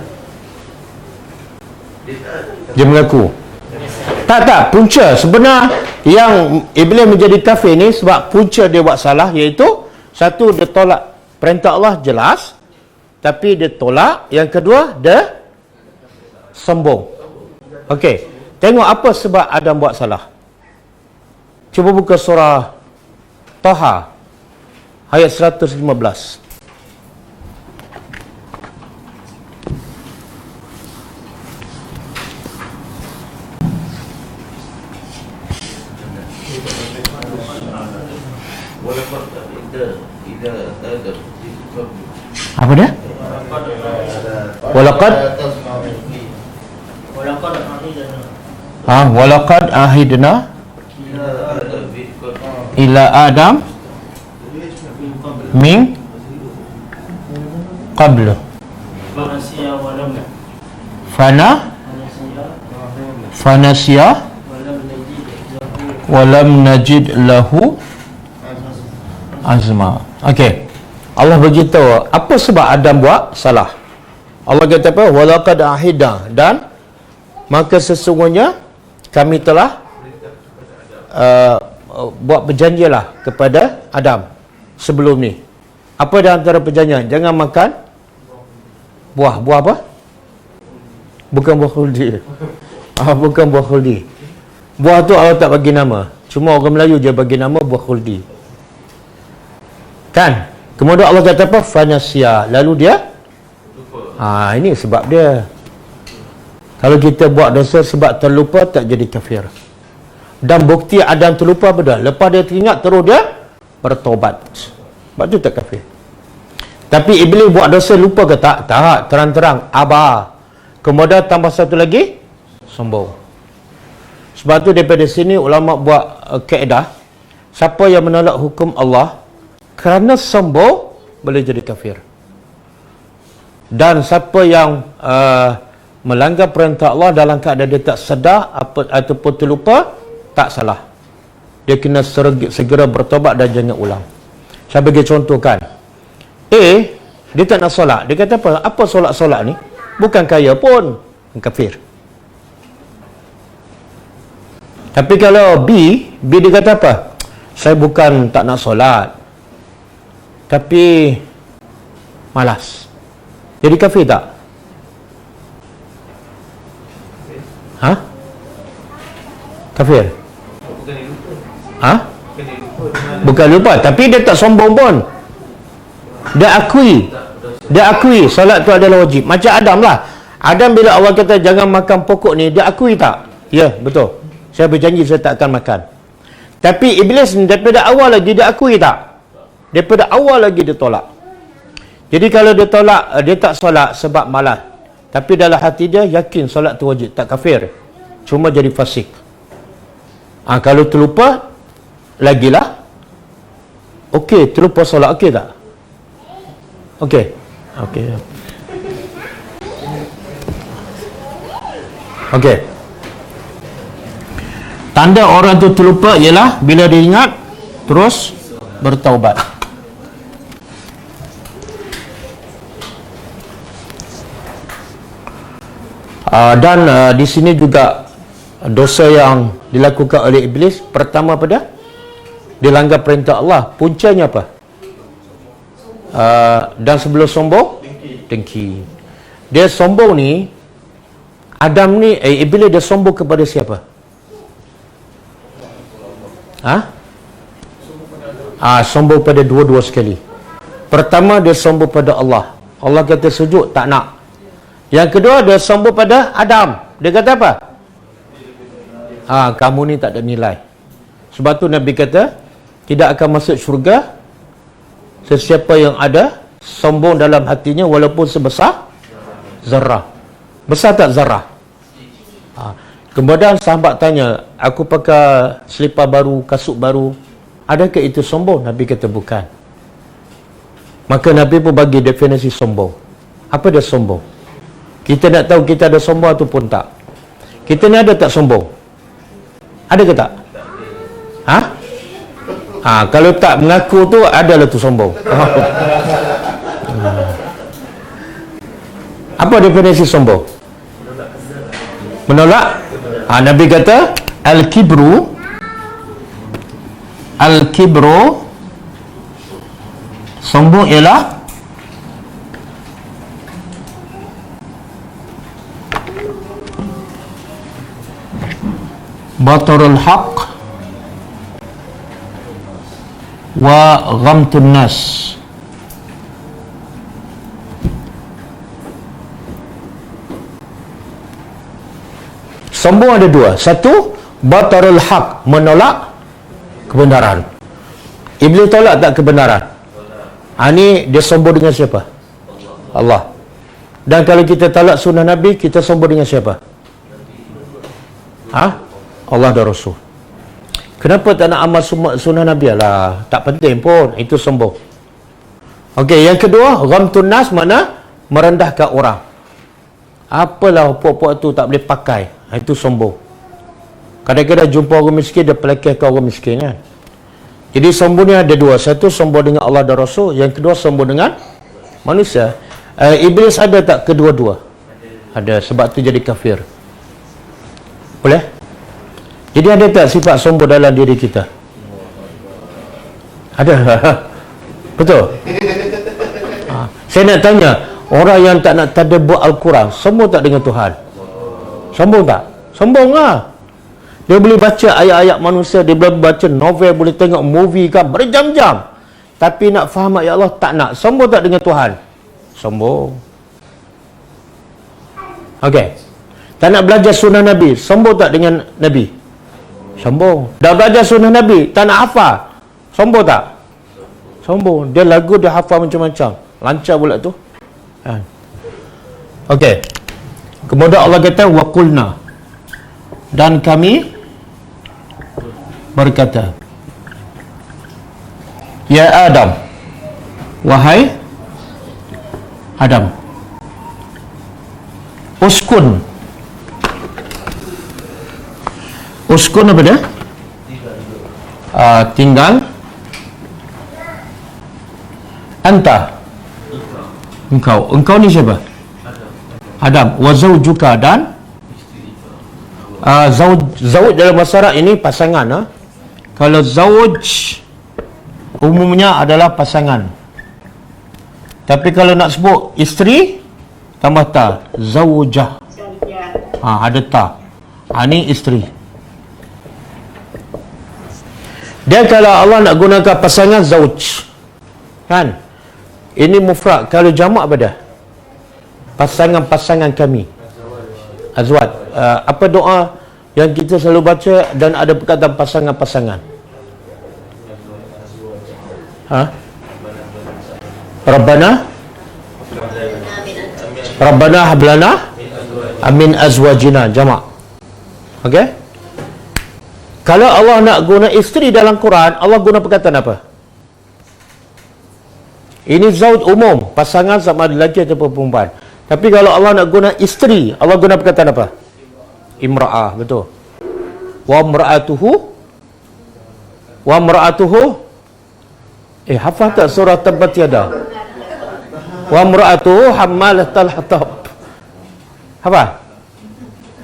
Dia taat. Dia mengaku. Tak, punca sebenar yang Iblis menjadi kafir ni sebab punca dia buat salah, iaitu satu, dia tolak perintah Allah jelas, tapi dia tolak. Yang kedua, dia sombong. Okey, tengok apa sebab Adam buat salah. Cuba buka surah Taha ayat 115. Apa dia? Walaqad ahidna ila Adam min qablu fanasiya walam najid lahu azma. Okey, Allah beritahu apa sebab Adam buat salah. Allah kata apa? Walaqad ahidna, dan maka sesungguhnya kami telah buat perjanjianlah kepada Adam sebelum ni. Apa di antara perjanjian? Jangan makan buah apa? Bukan buah khuldi. Bukan buah khuldi. Buah tu Allah tak bagi nama. Cuma orang Melayu je bagi nama buah khuldi. Kan? Kemudian Allah kata apa? Fanasia. Lalu dia ini sebab dia. Kalau kita buat dosa sebab terlupa, tak jadi kafir. Dan bukti Adam terlupa betul. Lepas dia teringat, terus dia bertobat. Sebab tu tak kafir. Tapi Iblis buat dosa lupa ke tak? Tak. Terang-terang. Abah. Kemudian tambah satu lagi, sombong. Sebab tu daripada sini ulama buat kaedah. Siapa yang menolak hukum Allah kerana sombong, boleh jadi kafir. Dan siapa yang melanggar perintah Allah dalam keadaan dia tak sedar ataupun terlupa, tak salah. Dia kena segera bertobat dan jangan ulang. Saya bagi contoh kan. Dia tak nak solat. Dia kata apa? Apa solat-solat ni? Bukan kaya pun. Kafir. Tapi kalau B dia kata apa? Saya bukan tak nak solat, tapi malas. Jadi kafir tak? Kafir? Bukan lupa. Tapi dia tak sombong pun. Dia akui solat tu adalah wajib. Macam Adam lah. Adam bila Allah kata jangan makan pokok ni, dia akui tak? Ya, betul. Saya berjanji saya tak akan makan. Tapi Iblis ni daripada awal lagi dia akui tak? Daripada awal lagi dia tolak. Jadi kalau dia tolak, dia tak solat sebab malas. Tapi dalam hati dia yakin solat tu wajib, tak kafir. Cuma jadi fasik. Kalau terlupa, lagilah. Okey, terlupa solat, okey tak? Okey. Okey. Tanda orang tu terlupa ialah bila dia ingat, terus bertaubat. Dan di sini juga dosa yang dilakukan oleh Iblis, pertama pada dia langgar perintah Allah. Puncanya apa? Dan sebelum sombong, dengki. Dia sombong ni, Adam ni, Iblis dia sombong kepada siapa? Sombong pada dua-dua sekali. Pertama dia sombong pada Allah. Allah kata sujud, tak nak. Yang kedua dia sombong pada Adam. Dia kata apa? Kamu ni tak ada nilai. Sebab tu Nabi kata tidak akan masuk syurga sesiapa yang ada sombong dalam hatinya walaupun sebesar zarah. Besar tak zarah? Kemudian sahabat tanya, aku pakai selipar baru, kasut baru, adakah itu sombong? Nabi kata bukan. Maka Nabi pun bagi definisi sombong. Apa dia sombong? Kita nak tahu kita ada sombong ataupun tak. Kita ni ada tak sombong? Ada ke tak? Kalau tak mengaku tu, adalah tu sombong. Apa definisi sombong? Menolak? Nabi kata Al-kibru sombong ialah batarul haq wa ghamtun nas. Sombong ada dua. Satu, batarul haq, menolak kebenaran. Iblis tolak tak kebenaran? Ini dia sombong dengan siapa? Allah. Dan kalau kita tolak sunnah Nabi, kita sombong dengan siapa? Allah dan Rasul. Kenapa tak nak amal sunnah Nabi? Alah, tak penting pun. Itu sombong. Okey, yang kedua, ghamtun nas, mana merendahkan orang. Apalah puak-puak tu tak boleh pakai. Itu sombong. Kadang-kadang jumpa orang miskin, dia pelekehkan orang miskin kan. Jadi sombong ni ada dua. Satu sombong dengan Allah dan Rasul. Yang kedua sombong dengan manusia. Iblis ada tak kedua-dua? Ada. Sebab tu jadi kafir. Boleh? Jadi ada tak sifat sombong dalam diri kita? Ada. Betul? Saya nak tanya, orang yang tak nak tadabbur Al-Quran, sombong tak dengan Tuhan? Sombong tak? Sombong lah. Dia boleh baca ayat-ayat manusia, dia boleh baca novel, boleh tengok movie kan berjam-jam. Tapi nak faham ayat Allah tak nak. Sombong tak dengan Tuhan? Sombong. Okey. Tak nak belajar sunnah Nabi, sombong tak dengan Nabi? Sombong. Dah belajar sunnah Nabi, tak nak hafal, sombong tak? Sombong. Dia lagu dia hafal macam-macam, lancar pula tu. Okey. Kemudian Allah kata waqulna, dan kami berkata, ya Adam, wahai Adam, uskun apa dia? Tinggal. Anta, engkau ni siapa? Adam. Wa zawjuka, dan zawj dalam bahasa Arab ini pasangan. Kalau zawj umumnya adalah pasangan, tapi kalau nak sebut isteri tambah ta, zawjah. Ada ta. Ni isteri. Dia kalau Allah nak gunakan pasangan zawj, kan? Ini mufrad. Kalau jamak apa dah? Pasangan-pasangan kami. Azwaj. Apa doa yang kita selalu baca dan ada perkataan pasangan-pasangan? Rabbana hablana amin azwajina, jamak. Okey? Kalau Allah nak guna isteri dalam Quran, Allah guna perkataan apa? Ini zauj umum, pasangan sama ada lelaki atau perempuan. Tapi kalau Allah nak guna isteri, Allah guna perkataan apa? Imra'ah, betul. Wa imra'atuhu hafal tak surah Tabbat Yada? Wa imra'atuhu hammalatal hatab. Apa?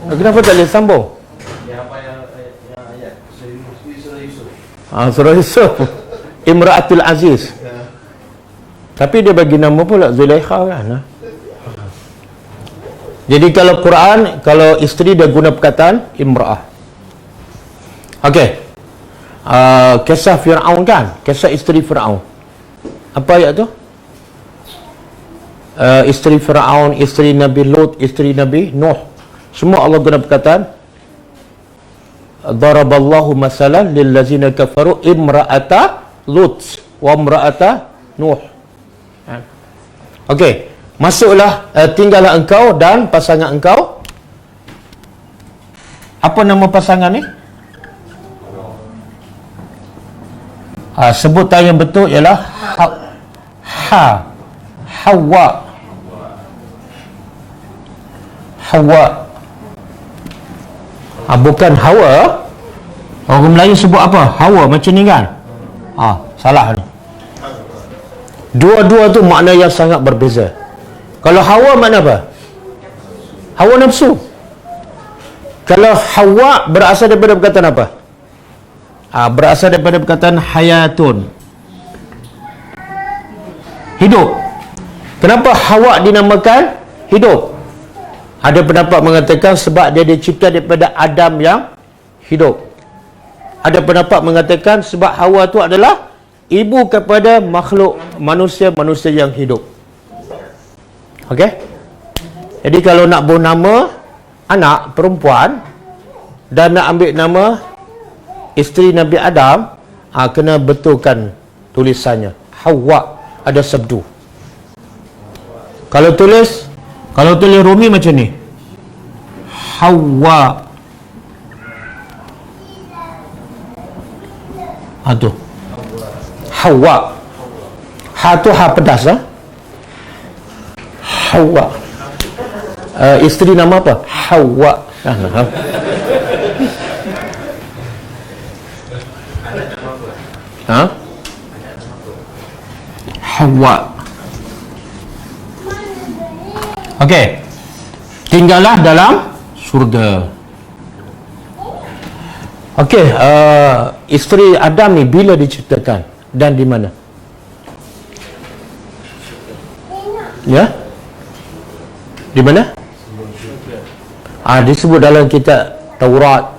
Kenapa tak boleh sambung? Surah Yusuf. Imra'atul Aziz. Tapi dia bagi nama pula Zulaikha kan. Jadi kalau Quran, kalau isteri dia guna perkataan imra'ah. Okey. Kisah Fir'aun kan? Kisah isteri Fir'aun. Apa ayat tu? Isteri Fir'aun, isteri Nabi Lut, isteri Nabi Nuh. Semua Allah guna perkataan daraballahu masalan lillazina kafaru imra'ata Lut wa imra'ata Nuh. Okey, masuklah, tinggallah engkau dan pasangan engkau. Apa nama pasangan ni? Sebutan yang betul ialah Hawa. Bukan Hawa. Orang Melayu sebut apa? Hawa macam ni kan? Salah ni. Dua-dua tu makna yang sangat berbeza. Kalau Hawa makna apa? Hawa nafsu. Kalau Hawa berasal daripada perkataan apa? Berasal daripada perkataan hayatun, hidup. Kenapa Hawa dinamakan hidup? Ada pendapat mengatakan sebab dia dicipta daripada Adam yang hidup. Ada pendapat mengatakan sebab Hawa tu adalah ibu kepada makhluk manusia yang hidup. Okey? Jadi kalau nak beri nama anak perempuan dan nak ambil nama isteri Nabi Adam, kena betulkan tulisannya. Hawa ada sabdu. Kalau tulis Rumi macam ni, Hawa. Tu Hawa. Ha tu ha pedas Hawa. Isteri nama apa? Hawa. Hawa. Okey. Tinggallah dalam surga. Okey, isteri Adam ni bila diciptakan dan di mana? Ya? Di mana? Disebut dalam kitab Taurat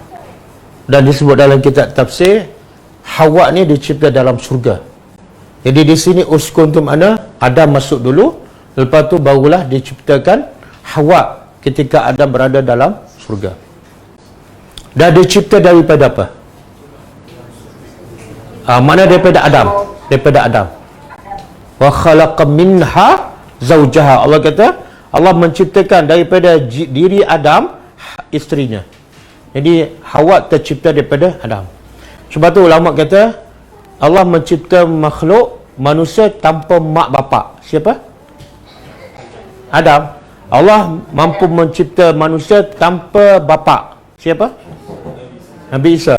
dan disebut dalam kitab tafsir, Hawa ni dicipta dalam syurga. Jadi di sini uskun tu mana? Adam masuk dulu, lepas tu barulah diciptakan Hawa ketika Adam berada dalam syurga. Dan dicipta daripada apa? Mana daripada Adam? Daripada Adam. Wa khalaqa minha zaujaha. Allah kata, Allah menciptakan daripada diri Adam isterinya. Jadi Hawa tercipta daripada Adam. Sebab tu ulama kata Allah mencipta makhluk manusia tanpa mak bapak. Siapa? Adam. Allah mampu mencipta manusia tanpa bapa. Siapa? Nabi Isa.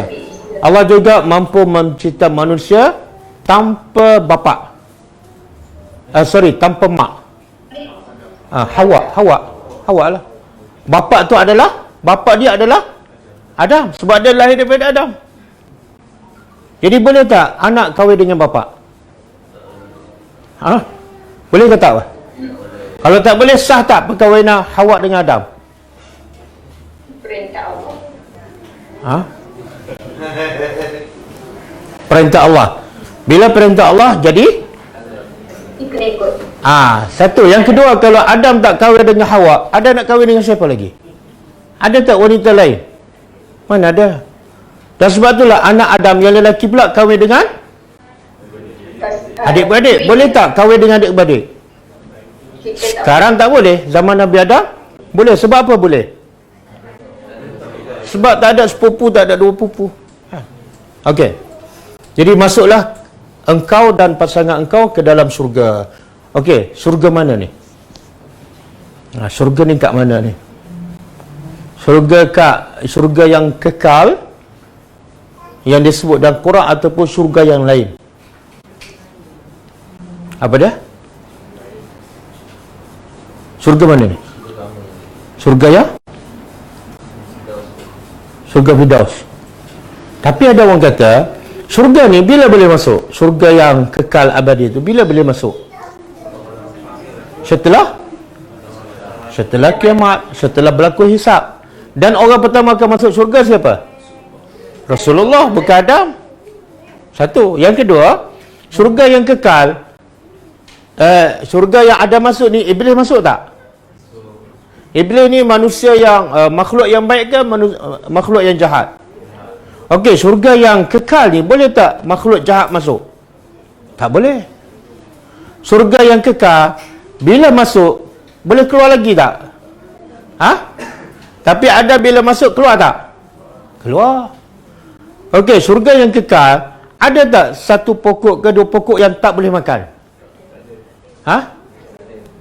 Allah juga mampu mencipta manusia tanpa bapa. Tanpa mak. Hawa lah. Bapa tu adalah, bapa dia adalah Adam, sebab dia lahir daripada Adam. Jadi boleh tak anak kahwin dengan bapa? Boleh ke tak? Kalau tak boleh, sah tak perkahwinan Hawa dengan Adam? Perintah Allah. Perintah Allah. Bila perintah Allah, jadi? Kena ikut. Satu. Yang kedua, kalau Adam tak kahwin dengan Hawa, Adam nak kahwin dengan siapa lagi? Ada tak wanita lain? Mana ada? Dan sebab itulah anak Adam yang lelaki pula kahwin dengan adik-beradik. Boleh tak kahwin dengan adik-beradik? Sekarang tak boleh. Zaman Nabi Adam boleh. Sebab apa boleh? Sebab tak ada sepupu, tak ada dua pupu. Okey. Jadi masuklah engkau dan pasangan engkau ke dalam syurga. Okey, syurga mana ni? Syurga ni kat mana ni? Syurga yang kekal yang disebut dalam Quran ataupun syurga yang lain? Apa dia? Syurga mana ni? Syurga ya? Syurga Firdaus. Tapi ada orang kata syurga ni bila boleh masuk? Syurga yang kekal abadi itu bila boleh masuk? Setelah kiamat, setelah berlaku hisab. Dan orang pertama akan masuk syurga siapa? Rasulullah, bukan Adam. Satu. Yang kedua, syurga yang kekal, syurga yang ada masuk ni, Iblis masuk tak? Iblis ni manusia yang makhluk yang baik ke makhluk yang jahat? Okey, syurga yang kekal ni boleh tak makhluk jahat masuk? Tak boleh. Syurga yang kekal bila masuk boleh keluar lagi tak? Tapi ada bila masuk keluar tak? Keluar. Okey, syurga yang kekal ada tak satu pokok ke dua pokok yang tak boleh makan?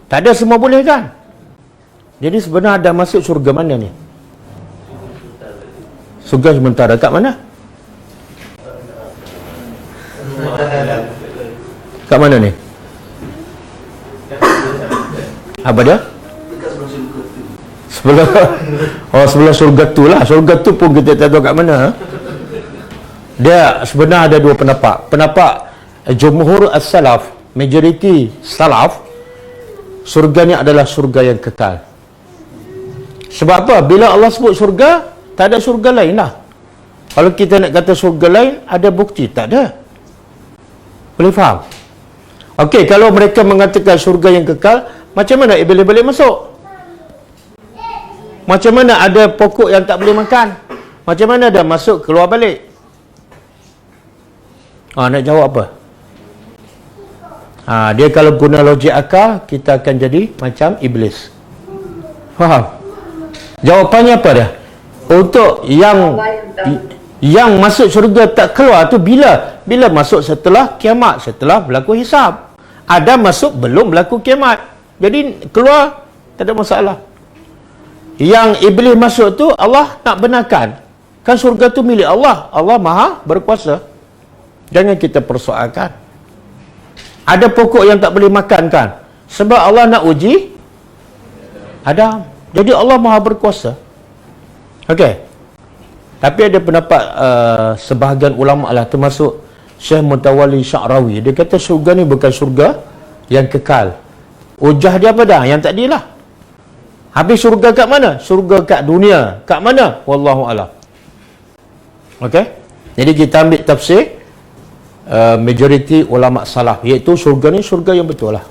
Tak ada, semua boleh kan? Jadi sebenarnya ada masuk syurga mana ni? Syurga sementara kat mana? Kat mana ni? Apa dia? Sebelah syurga tu lah. Syurga tu pun kita tak tahu kat mana. Dia sebenarnya ada dua pendapat. Pendapat jumhur as-salaf, majoriti salaf, syurga ni adalah syurga yang kekal. Sebab apa? Bila Allah sebut syurga, tak ada syurga lain lah. Kalau kita nak kata syurga lain, ada bukti? Tak ada. Boleh faham? Okey, kalau mereka mengatakan syurga yang kekal, macam mana Iblis boleh masuk? Macam mana ada pokok yang tak boleh makan? Macam mana ada masuk, keluar balik? Nak jawab apa? Dia kalau guna logik akal, kita akan jadi macam Iblis. Faham? Jawapannya apa dia? Untuk yang masuk syurga tak keluar tu bila? Bila masuk setelah kiamat, setelah berlaku hisab. Ada masuk belum berlaku kiamat. Jadi keluar tak ada masalah. Yang Iblis masuk tu Allah nak benarkan. Kan syurga tu milik Allah. Allah Maha berkuasa. Jangan kita persoalkan. Ada pokok yang tak boleh makan kan? Sebab Allah nak uji Adam. Jadi Allah Maha berkuasa. Okey. Tapi ada pendapat sebahagian ulama lah, termasuk Syekh Mutawalli Sya'rawi, dia kata syurga ni bukan syurga yang kekal. Hujah dia apa dah? Yang tadi lah. Habis syurga kat mana? Syurga kat dunia. Kat mana? Wallahu a'lam. Okey? Jadi kita ambil tafsir majoriti ulama salaf, iaitu syurga ni syurga yang betul lah.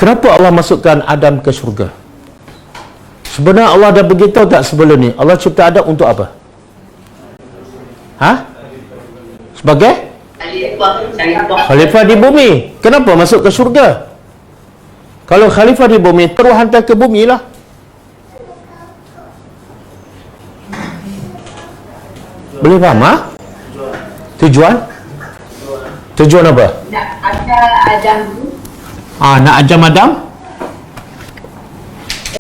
Kenapa Allah masukkan Adam ke syurga? Sebenarnya Allah dah beritahu tak sebelum ni? Allah cipta Adam untuk apa? Sebagai khalifah di bumi. Kenapa masuk ke syurga? Kalau khalifah di bumi, terus hantar ke bumi lah. Boleh faham, Tujuan? Tujuan apa? Nak ada Adam tu Nak ajar Adam?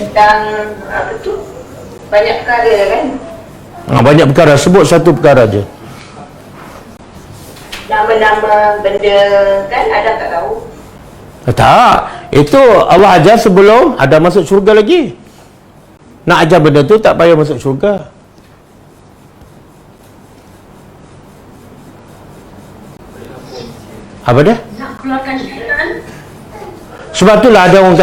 tentang apa tu? Banyak perkara kan? Banyak perkara. Sebut satu perkara je. Nama-nama benda kan Adam tak tahu. Tak. Itu Allah ajar sebelum Adam masuk syurga lagi. Nak ajar benda tu tak payah masuk syurga. Apa dia? Nak keluarkan syaitan. Sebab itulah ada orang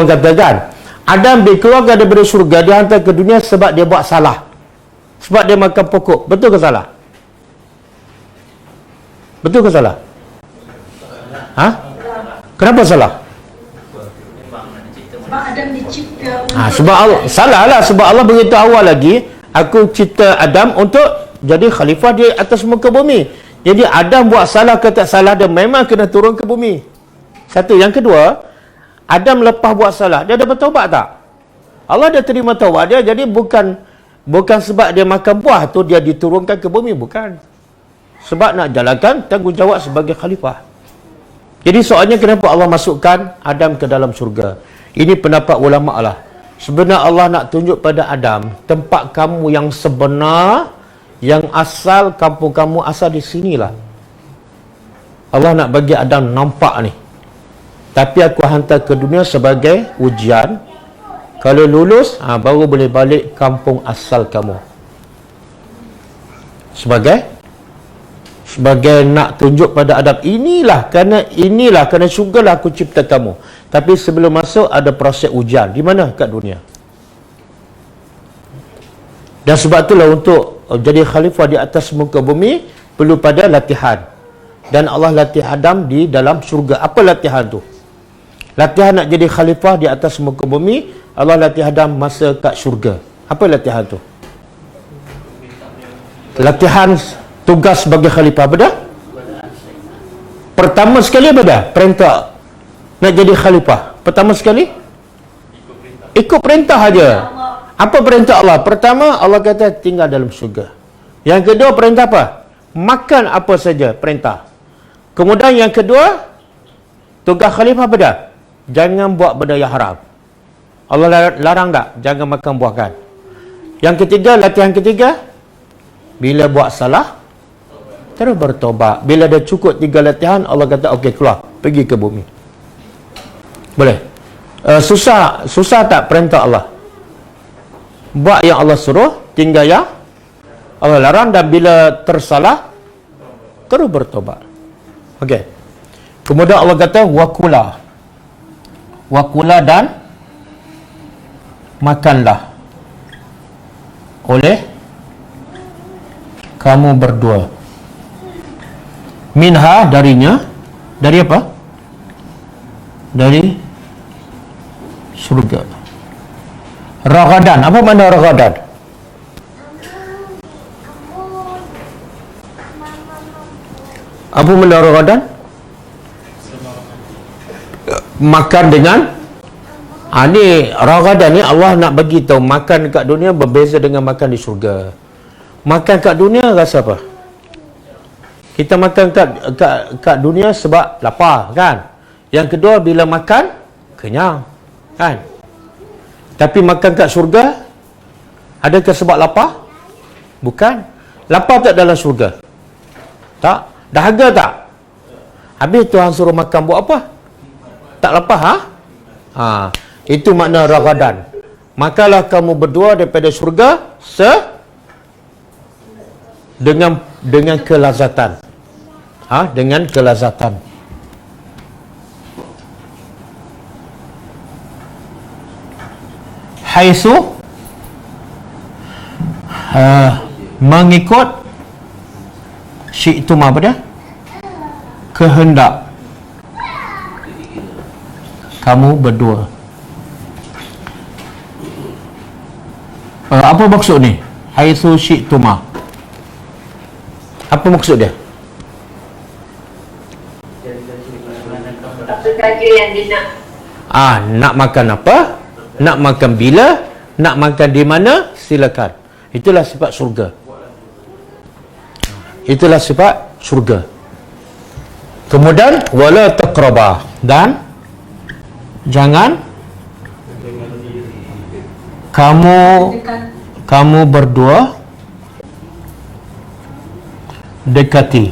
kata kan, Adam dikeluarkan daripada syurga, dihantar ke dunia sebab dia buat salah. Sebab dia makan pokok. Betul ke salah? Betul ke salah? Kenapa salah? Sebab Adam dicipta Sebab Allah, salah lah. Sebab Allah beritahu awal lagi, aku cipta Adam untuk jadi khalifah di atas muka bumi. Jadi Adam buat salah ke tak salah, dia memang kena turun ke bumi. Satu. Yang kedua, Adam lepas buat salah, dia ada bertaubat tak? Allah dah terima taubat dia. Jadi bukan sebab dia makan buah tu dia diturunkan ke bumi, bukan. Sebab nak jalankan tanggungjawab sebagai khalifah. Jadi soalnya kenapa Allah masukkan Adam ke dalam syurga? Ini pendapat ulama lah. Sebenarnya Allah nak tunjuk pada Adam, tempat kamu yang sebenar, yang asal, kampung kamu asal di sinilah. Allah nak bagi Adam nampak ni. Tapi aku hantar ke dunia sebagai ujian. Kalau lulus, baru boleh balik kampung asal kamu. Sebagai nak tunjuk pada Adam, inilah kerana syurgalah aku cipta kamu. Tapi sebelum masuk ada proses ujian. Di mana? Kat dunia. Dan sebab itulah untuk jadi khalifah di atas muka bumi perlu pada latihan. Dan Allah latih Adam di dalam syurga. Apa latihan tu? Latihan nak jadi khalifah di atas muka bumi, Allah latih Adam masa kat syurga. Apa latihan tu? Latihan tugas sebagai khalifah. Betul? Pertama sekali apa dah? Perintah nak jadi khalifah. Pertama sekali ikut perintah aja. Apa perintah Allah? Pertama, Allah kata tinggal dalam syurga. Yang kedua, perintah apa? Makan apa saja, perintah. Kemudian yang kedua, tugas khalifah apa dah? Jangan buat benda yang haram. Allah larang tak? Jangan makan buah kan. Yang ketiga, latihan ketiga, bila buat salah, terus bertobat. Bila dah cukup 3 latihan, Allah kata okey, keluar, pergi ke bumi. Boleh? Susah tak perintah Allah? Buat yang Allah suruh, tinggal yang Allah larang, dan bila tersalah terus bertobat. Okey. Kemudian Allah kata wakula dan makanlah oleh kamu berdua minha, darinya. Dari apa? Dari surga. Ragadan. Apa makna ragadan? Apa makna ragadan? Makan dengan ni ragadan ni Allah nak bagi tahu makan kat dunia berbeza dengan makan di syurga. Makan kat dunia rasa apa? Kita makan kat dunia sebab lapar kan. Yang kedua bila makan kenyang kan. Tapi makan kat syurga adakah sebab lapar? Bukan. Lapar tak dalam syurga? Tak. Dahaga tak? Habis Tuhan suruh makan buat apa? Tak lapar Itu makna ragadan. Makanlah kamu berdua daripada syurga dengan kelazatan. Dengan kelazatan. Haitsu mengikut syi'tum apa dia? Kehendak kamu berdua. Apa maksud ni? Haitsu syi'tuma. Apa maksud dia? Apa saja yang dia nak. Nak makan apa? Nak makan bila? Nak makan di mana? Silakan. Itulah sifat surga. Itulah sifat surga. Kemudian wala taqraba, dan jangan kamu berdua dekati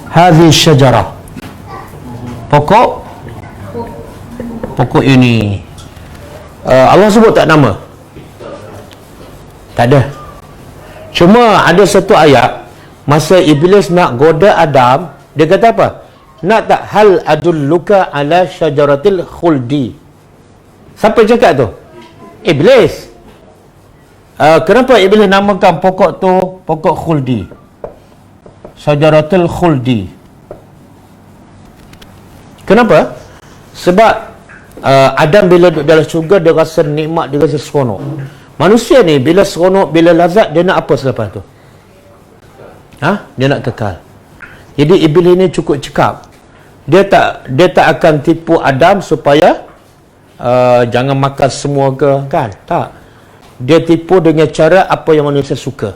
hadhihi syajarah, pokok ini. Allah sebut tak nama? Tak ada. Cuma ada satu ayat masa Iblis nak goda Adam, dia kata apa? Nak tak hal adulluka ala syajaratil khuldi? Siapa cakap tu? Iblis. Kenapa Iblis namakan pokok tu pokok khuldi? Syajaratul khuldi. Kenapa? Sebab Adam bila duduk dalam syurga, dia rasa nikmat, dia rasa seronok. Manusia ni bila seronok, bila lazat, dia nak apa selepas tu? Dia nak kekal. Jadi Iblis ni cukup cekap. Dia tak akan tipu Adam supaya jangan makan semua ke, kan? Tak. Dia tipu dengan cara apa yang manusia suka.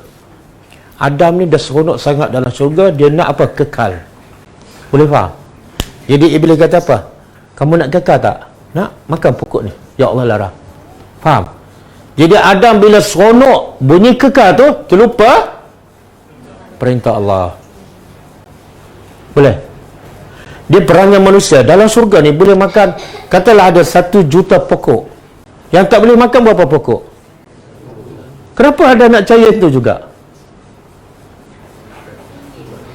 Adam ni dah seronok sangat dalam syurga, dia nak apa? Kekal. Boleh faham? Jadi Iblis kata apa? Kamu nak kekal tak? Nak makan pokok ni. Ya Allah larang. Faham? Jadi Adam bila seronok bunyi kekal tu, terlupa perintah Allah. Boleh? Dia perangai manusia dalam surga ni boleh makan, katalah ada 1 juta pokok. Yang tak boleh makan berapa pokok? Kenapa ada nak cari itu juga?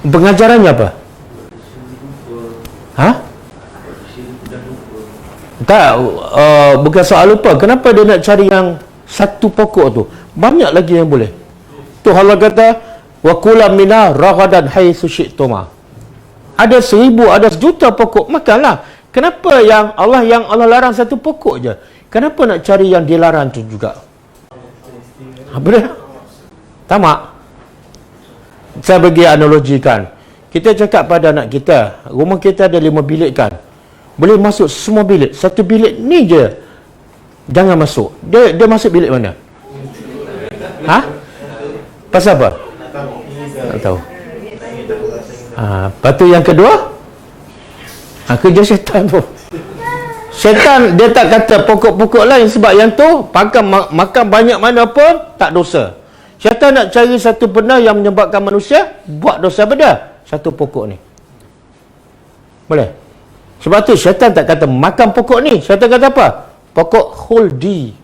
Pengajarannya apa? Tak, bukan soal lupa. Kenapa dia nak cari yang 1 pokok tu? Banyak lagi yang boleh. Tu Allah kata, wa kulam minha ragadan haitsu syi'tuma. Ada 1000, ada 1,000,000 pokok, makanlah. Kenapa yang Allah larang 1 pokok je? Kenapa nak cari yang dilarang tu juga? Apa dia? Tamak. Saya bagi analogikan. Kita cakap pada anak kita, rumah kita ada 5 bilik kan? Boleh masuk semua bilik. 1 bilik ni je jangan masuk. Dia masuk bilik mana? Pasal apa? Tak tahu. Lepas tu yang kedua, kerja syaitan tu. Syaitan dia tak kata pokok-pokok lain, sebab yang tu makan banyak mana pun tak dosa. Syaitan nak cari satu benda yang menyebabkan manusia buat dosa benda. 1 pokok ni. Boleh? Sebab tu syaitan tak kata makan pokok ni. Syaitan kata apa? Pokok khuldi.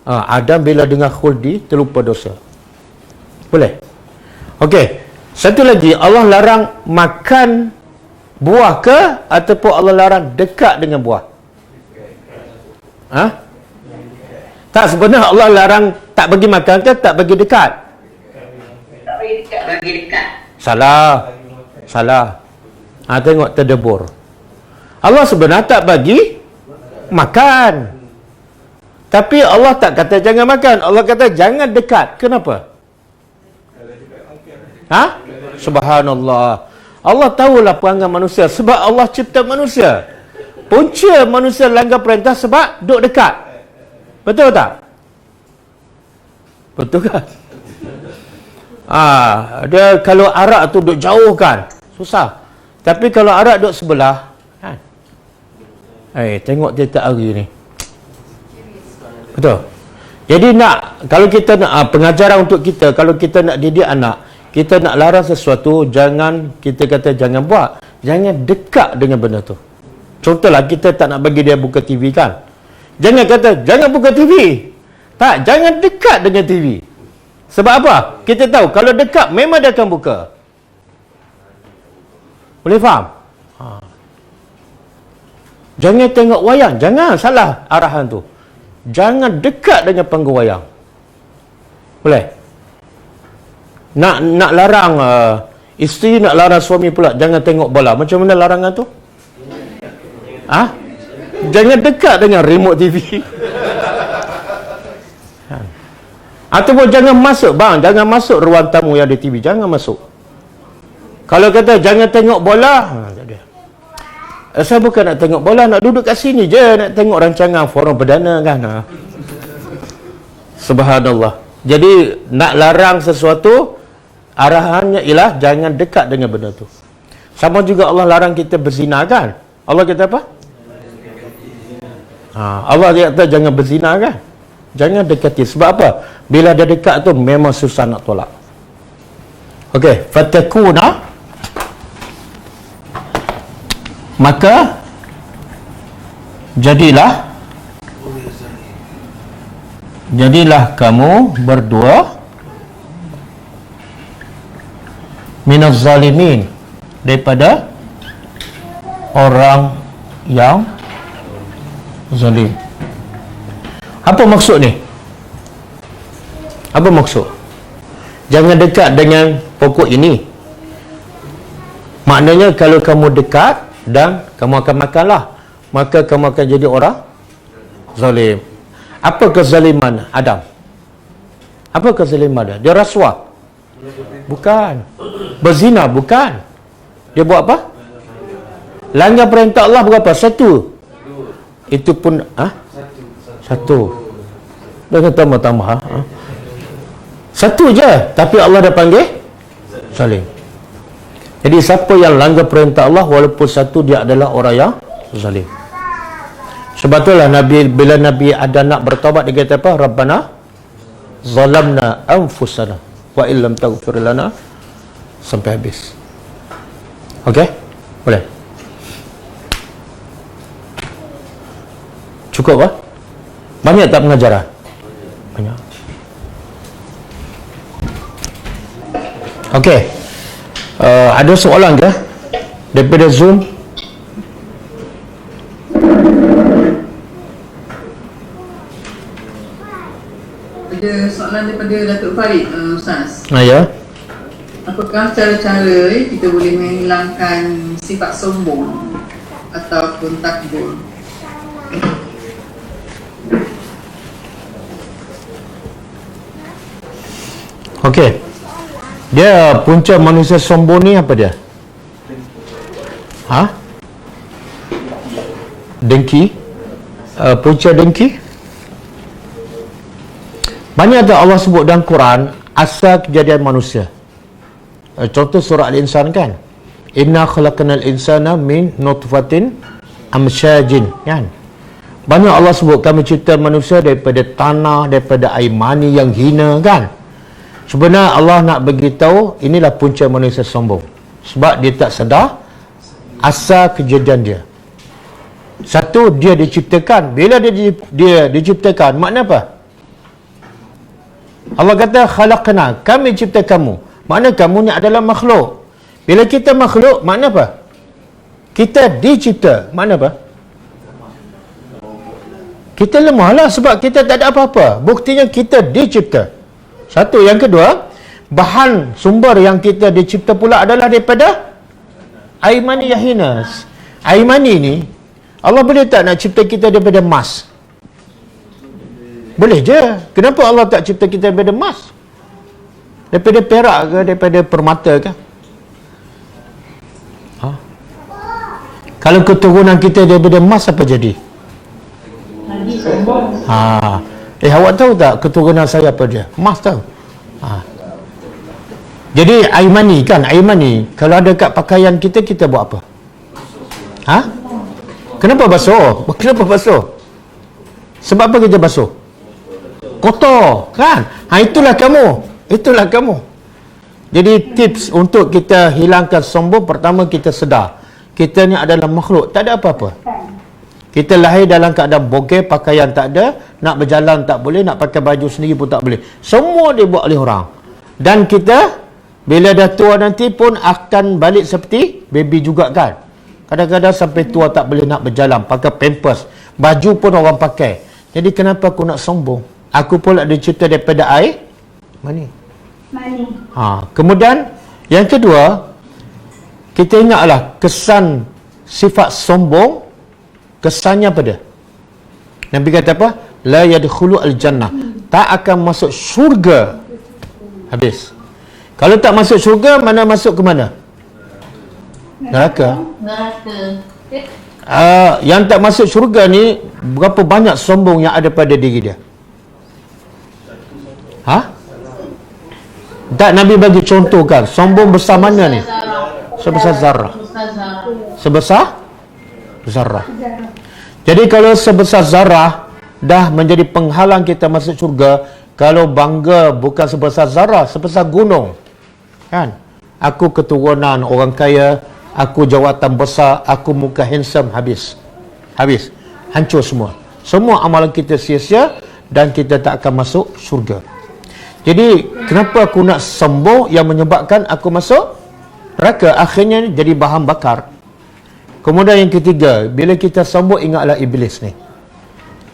Adam bila dengar khuldi terlupa dosa. Boleh? Okey. Satu lagi, Allah larang makan buah ke ataupun Allah larang dekat dengan buah? Tak, sebenarnya Allah larang tak bagi makan ke tak bagi dekat? Tak bagi dekat. Bagi dekat. Salah. Tengok terdebur. Allah sebenarnya tak bagi makan. Tapi Allah tak kata jangan makan. Allah kata jangan dekat. Kenapa? Subhanallah. Allah tahulah perangai manusia. Sebab Allah cipta manusia. Punca manusia langgar perintah sebab duduk dekat. Betul tak? Betul kan? Dia kalau arak tu duduk jauh kan, susah. Tapi kalau arak duduk sebelah kan? Tengok tiap hari ni. Betul? Jadi kalau kita nak pengajaran untuk kita, kalau kita nak didik anak, kita nak larang sesuatu, jangan kita kata jangan buat. Jangan dekat dengan benda tu. Contohlah kita tak nak bagi dia buka TV kan. Jangan kata jangan buka TV. Tak, jangan dekat dengan TV. Sebab apa? Kita tahu kalau dekat memang dia akan buka. Boleh faham? Jangan tengok wayang. Jangan salah arahan tu. Jangan dekat dengan panggung wayang. Boleh? Nak larang isteri, nak larang suami pula jangan tengok bola. Macam mana larangan tu? Jangan dekat dengan remote TV. Ataupun jangan masuk, bang, jangan masuk ruang tamu yang ada TV. Jangan masuk. Kalau kata jangan tengok bola, tak ada. Saya bukan nak tengok bola, nak duduk kat sini je, nak tengok rancangan forum perdana kan. Subhanallah. Jadi nak larang sesuatu, arahannya ialah jangan dekat dengan benda tu. Sama juga Allah larang kita berzina kan. Allah kata apa? Allah kata jangan berzina kan. Jangan dekati. Sebab apa? Bila dia dekat tu memang susah nak tolak. Okey, fatakuna, maka jadilah kamu berdua minaz zalimin, daripada orang yang zalim. Apa maksud ni? Apa maksud? Jangan dekat dengan pokok ini. Maknanya kalau kamu dekat dan kamu akan makanlah, maka kamu akan jadi orang zalim. Apa kezaliman Adam? Apa kezaliman dia? Dia rasuah? Bukan. Berzina? Bukan. Dia buat apa? Langgar perintah Allah berapa? Satu. Itu pun satu. Dah tambah-tambah. Satu je. Tapi Allah dah panggil zalim. Jadi siapa yang langgar perintah Allah walaupun satu, dia adalah orang yang zalim. Sebab itulah bila Nabi Adam nak bertaubat, dia kata apa? Rabbana zalamna anfusana wa illam taghfir lana, sampai habis. Okey? Boleh? Cukup tak? Banyak tak pengajaran? Banyak. Okey. Ada soalan ke daripada Zoom? Ada soalan daripada Datuk Farid, Ustaz. Ya. Apakah cara-cara kita boleh menghilangkan sifat sombong ataupun takbur? Okey. Dia punca manusia sombong ni apa dia? Dengki. Punca dengki. Banyak ada Allah sebut dalam Quran asal kejadian manusia. Contoh surah Al-Insan kan. Inna khalaqnal insana min nutfatin amsyajin kan. Banyak Allah sebut kami cipta manusia daripada tanah, daripada air mani yang hina kan. Sebenarnya Allah nak beritahu inilah punca manusia sombong. Sebab dia tak sedar asal kejadian dia. Satu, dia diciptakan. Bila dia diciptakan, makna apa? Allah kata khalaqna, kami cipta kamu. Makna kamu ni adalah makhluk. Bila kita makhluk, makna apa? Kita dicipta. Makna apa? Kita lemah lah sebab kita tak ada apa-apa. Buktinya kita dicipta. Satu. Yang kedua, bahan sumber yang kita dicipta pula adalah daripada air mani yang hina. Air mani ni, Allah boleh tak nak cipta kita daripada emas? Boleh je. Kenapa Allah tak cipta kita daripada emas? Daripada perak ke, daripada permata ke? Kalau keturunan kita daripada emas, apa jadi? Awak tahu tak keturunan saya apa dia? Emas tahu? Jadi air mani kan, air mani kalau ada kat pakaian kita, kita buat apa? Kenapa basuh? Kenapa basuh? Sebab apa kita basuh? Kotor kan? Itulah kamu. Jadi tips untuk kita hilangkan sombong, pertama kita sedar kita ni adalah makhluk, tak ada apa-apa. Kita lahir dalam keadaan bogel, pakaian tak ada, nak berjalan tak boleh, nak pakai baju sendiri pun tak boleh. Semua dibuat oleh orang. Dan kita bila dah tua nanti pun akan balik seperti baby juga kan. Kadang-kadang sampai tua tak boleh nak berjalan, pakai pampers. Baju pun orang pakai. Jadi kenapa aku nak sombong? Aku pula dicipta daripada air mani. Kemudian yang kedua, kita ingatlah kesan sifat sombong. Kesannya apa dia? Nabi kata apa? La yadkhulu al-jannah. Tak akan masuk syurga. Habis. Kalau tak masuk syurga, mana masuk ke mana? Neraka. Yang tak masuk syurga ni, berapa banyak sombong yang ada pada diri dia? Tak, Nabi bagi contoh kan. Sombong besar mana ni? Sebesar zarah. Sebesar zarah. Jadi kalau sebesar zarah dah menjadi penghalang kita masuk syurga, kalau bangga bukan sebesar zarah, sebesar gunung. Kan? Aku keturunan orang kaya, aku jawatan besar, aku muka handsome, habis. Habis. Hancur semua. Semua amalan kita sia-sia dan kita tak akan masuk syurga. Jadi, kenapa aku nak sombong yang menyebabkan aku masuk neraka? Akhirnya jadi bahan bakar. Kemudian yang ketiga, bila kita sombong, ingatlah iblis ni.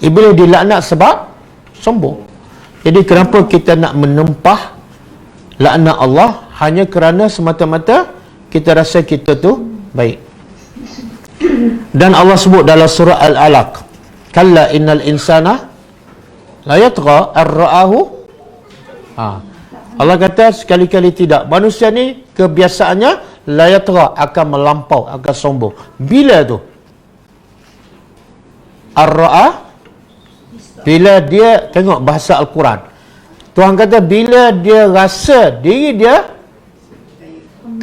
Iblis dilaknat sebab sombong. Jadi kenapa kita nak menempah laknat Allah? Hanya kerana semata-mata kita rasa kita tu baik. Dan Allah sebut dalam surah Al-Alaq, kalla innal insana la yatgha ar-ra'ahu. Allah kata sekali-kali tidak. Manusia ni kebiasaannya la yatgha, akan melampau, akan sombong. Bila tu? Ar-ra'a, bila dia tengok bahasa Al-Quran. Tuhan kata bila dia rasa diri dia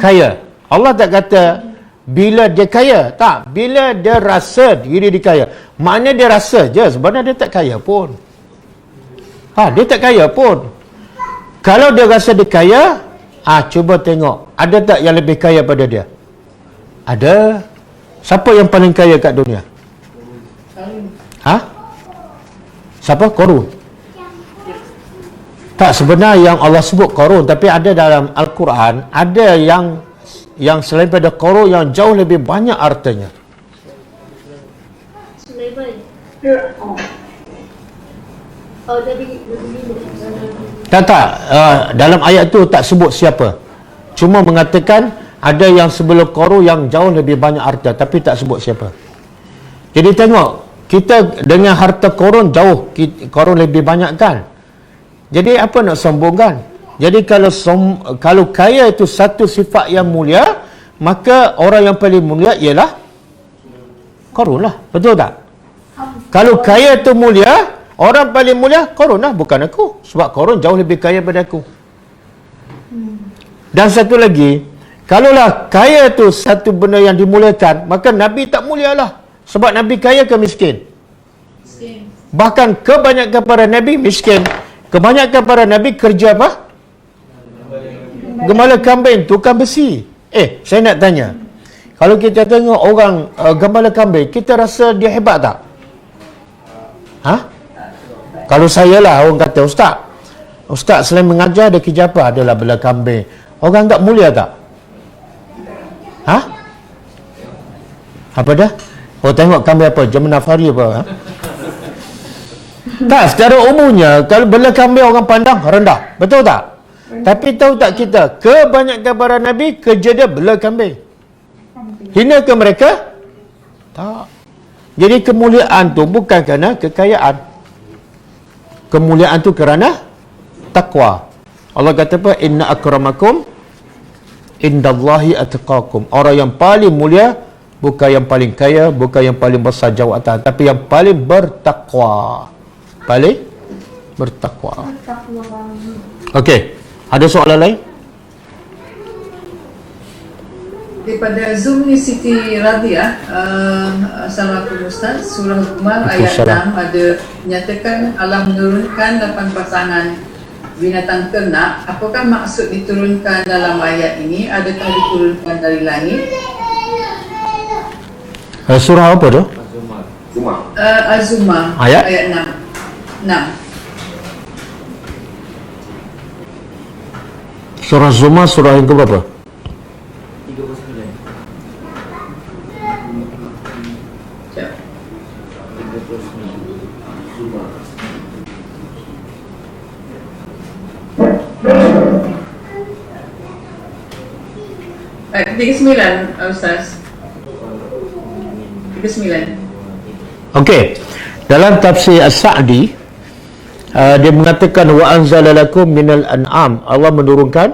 kaya. Allah tak kata bila dia kaya. Tak, bila dia rasa diri dia kaya. Maknanya dia rasa je, sebenarnya dia tak kaya pun. Dia tak kaya pun. Kalau dia rasa dia kaya, cuba tengok, ada tak yang lebih kaya pada dia? Ada. Siapa yang paling kaya kat dunia? Siapa? Qarun. Tak, sebenarnya yang Allah sebut Qarun, tapi ada dalam Al-Quran, ada yang selain pada Qarun yang jauh lebih banyak hartanya. Tak, dalam ayat tu tak sebut siapa. Cuma mengatakan ada yang sebelum Qarun yang jauh lebih banyak harta, tapi tak sebut siapa. Jadi tengok, kita dengan harta Qarun jauh, Qarun lebih banyak kan. Jadi apa nak sombongkan? Jadi kalau kaya itu satu sifat yang mulia, maka orang yang paling mulia ialah Qarun lah. Betul tak? Kalau kaya itu mulia, orang paling mulia Qarun lah, bukan aku. Sebab Qarun jauh lebih kaya daripada aku. Dan satu lagi, kalaulah kaya itu satu benda yang dimuliakan, maka Nabi tak mulialah. Sebab Nabi kaya ke miskin? Miskin. Bahkan kebanyakan para Nabi miskin. Kebanyakan para Nabi kerja apa? Gembala kambing, tukang besi. Saya nak tanya, kalau kita tengok orang gembala kambing, kita rasa dia hebat tak? Kalau saya lah, orang kata, Ustaz selain mengajar, ada kerja apa? Adalah bela kambing. Orang tak mulia tak? Apa dah? Tengok kambing apa? Jemana Fari apa? Tak, secara umumnya, kalau bela kambing orang pandang rendah. Betul tak? Tapi tahu tak kita, kebanyakan para Nabi, kerja dia bela kambing. Hina ke mereka? Tak. Jadi kemuliaan tu bukan kerana kekayaan. Kemuliaan tu kerana takwa. Allah kata apa? Inna akramakum indallahi atqakum. Orang yang paling mulia bukan yang paling kaya, bukan yang paling besar jawatan, tapi yang paling bertakwa. Paling bertakwa. Okey, ada soalan lain? Daripada Zoom ni Siti Radia, Assalamualaikum Ustaz, surah Luqman ayat 6 ada menyatakan Allah menurunkan 8 pasangan binatang ternak. Apakah maksud diturunkan dalam ayat ini? Adakah diturunkan dari langit? Surah apa tu? Az-Zumar Ayat? ayat 6. Surah Zumar surah yang keberapa? 39. Sekejap. 39 Ustaz. 39. Okey. Dalam tafsir As-Sa'di dia mengatakan wa anzala lakum minal an'am, Allah menurunkan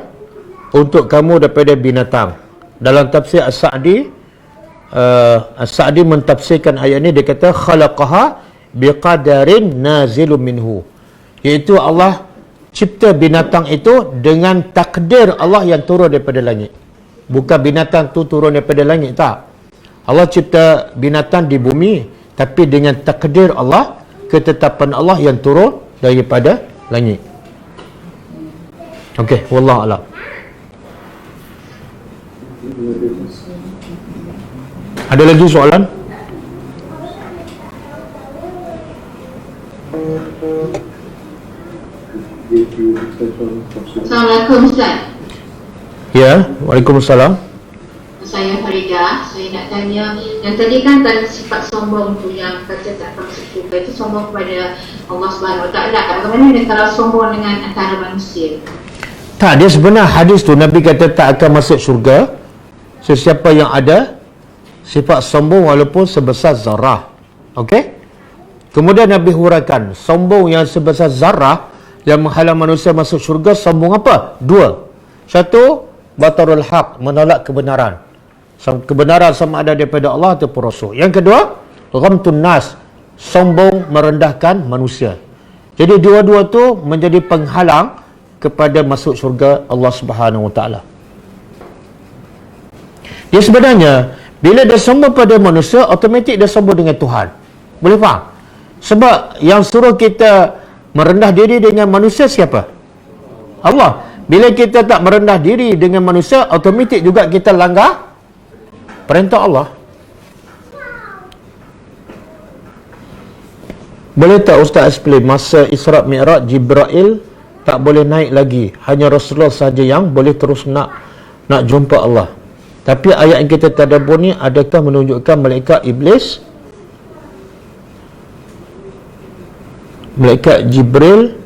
untuk kamu daripada binatang. Dalam tafsir As-Sa'di As-Sa'di mentafsirkan ayat ini, dia kata khalaqaha biqadarin nazilun minhu, iaitu Allah cipta binatang itu dengan takdir Allah yang turun daripada langit. Bukan binatang tu turun daripada langit, tak. Allah cipta binatang di bumi, tapi dengan takdir Allah, ketetapan Allah yang turun daripada langit. Okey, wallahu a'lam. Ada lagi soalan? Assalamualaikum Ustaz. Ya, waalaikumsalam. Saya Farida. Saya nak tanya, yang tadi kan tentang sifat sombong tu yang kata tak masuk surga, itu sombong kepada Allah Subhanahu Wa Taala. Bagaimana kalau sombong dengan antara manusia? Tak, dia sebenar hadis tu Nabi kata tak akan masuk syurga sesiapa yang ada sifat sombong walaupun sebesar zarah. Okey? Kemudian Nabi huraikan, sombong yang sebesar zarah yang menghalang manusia masuk syurga, sombong apa? Dua. Satu, batarul haq, menolak kebenaran. Kebenaran sama ada daripada Allah ataupun Rasul. Yang kedua, ghamtun nas, sombong merendahkan manusia. Jadi dua-dua tu menjadi penghalang kepada masuk syurga Allah Subhanahu Wa Taala. Dia sebenarnya bila dia sombong pada manusia, automatik dia sombong dengan Tuhan. Boleh faham? Sebab yang suruh kita merendah diri dengan manusia siapa? Allah. Bila kita tak merendah diri dengan manusia, automatik juga kita langgar perintah Allah. Boleh tak Ustaz explain masa Isra' Mi'raj Jibril tak boleh naik lagi, hanya Rasulullah saja yang boleh terus nak jumpa Allah. Tapi ayat yang kita tadabbur ni adakah menunjukkan malaikat iblis, malaikat Jibril,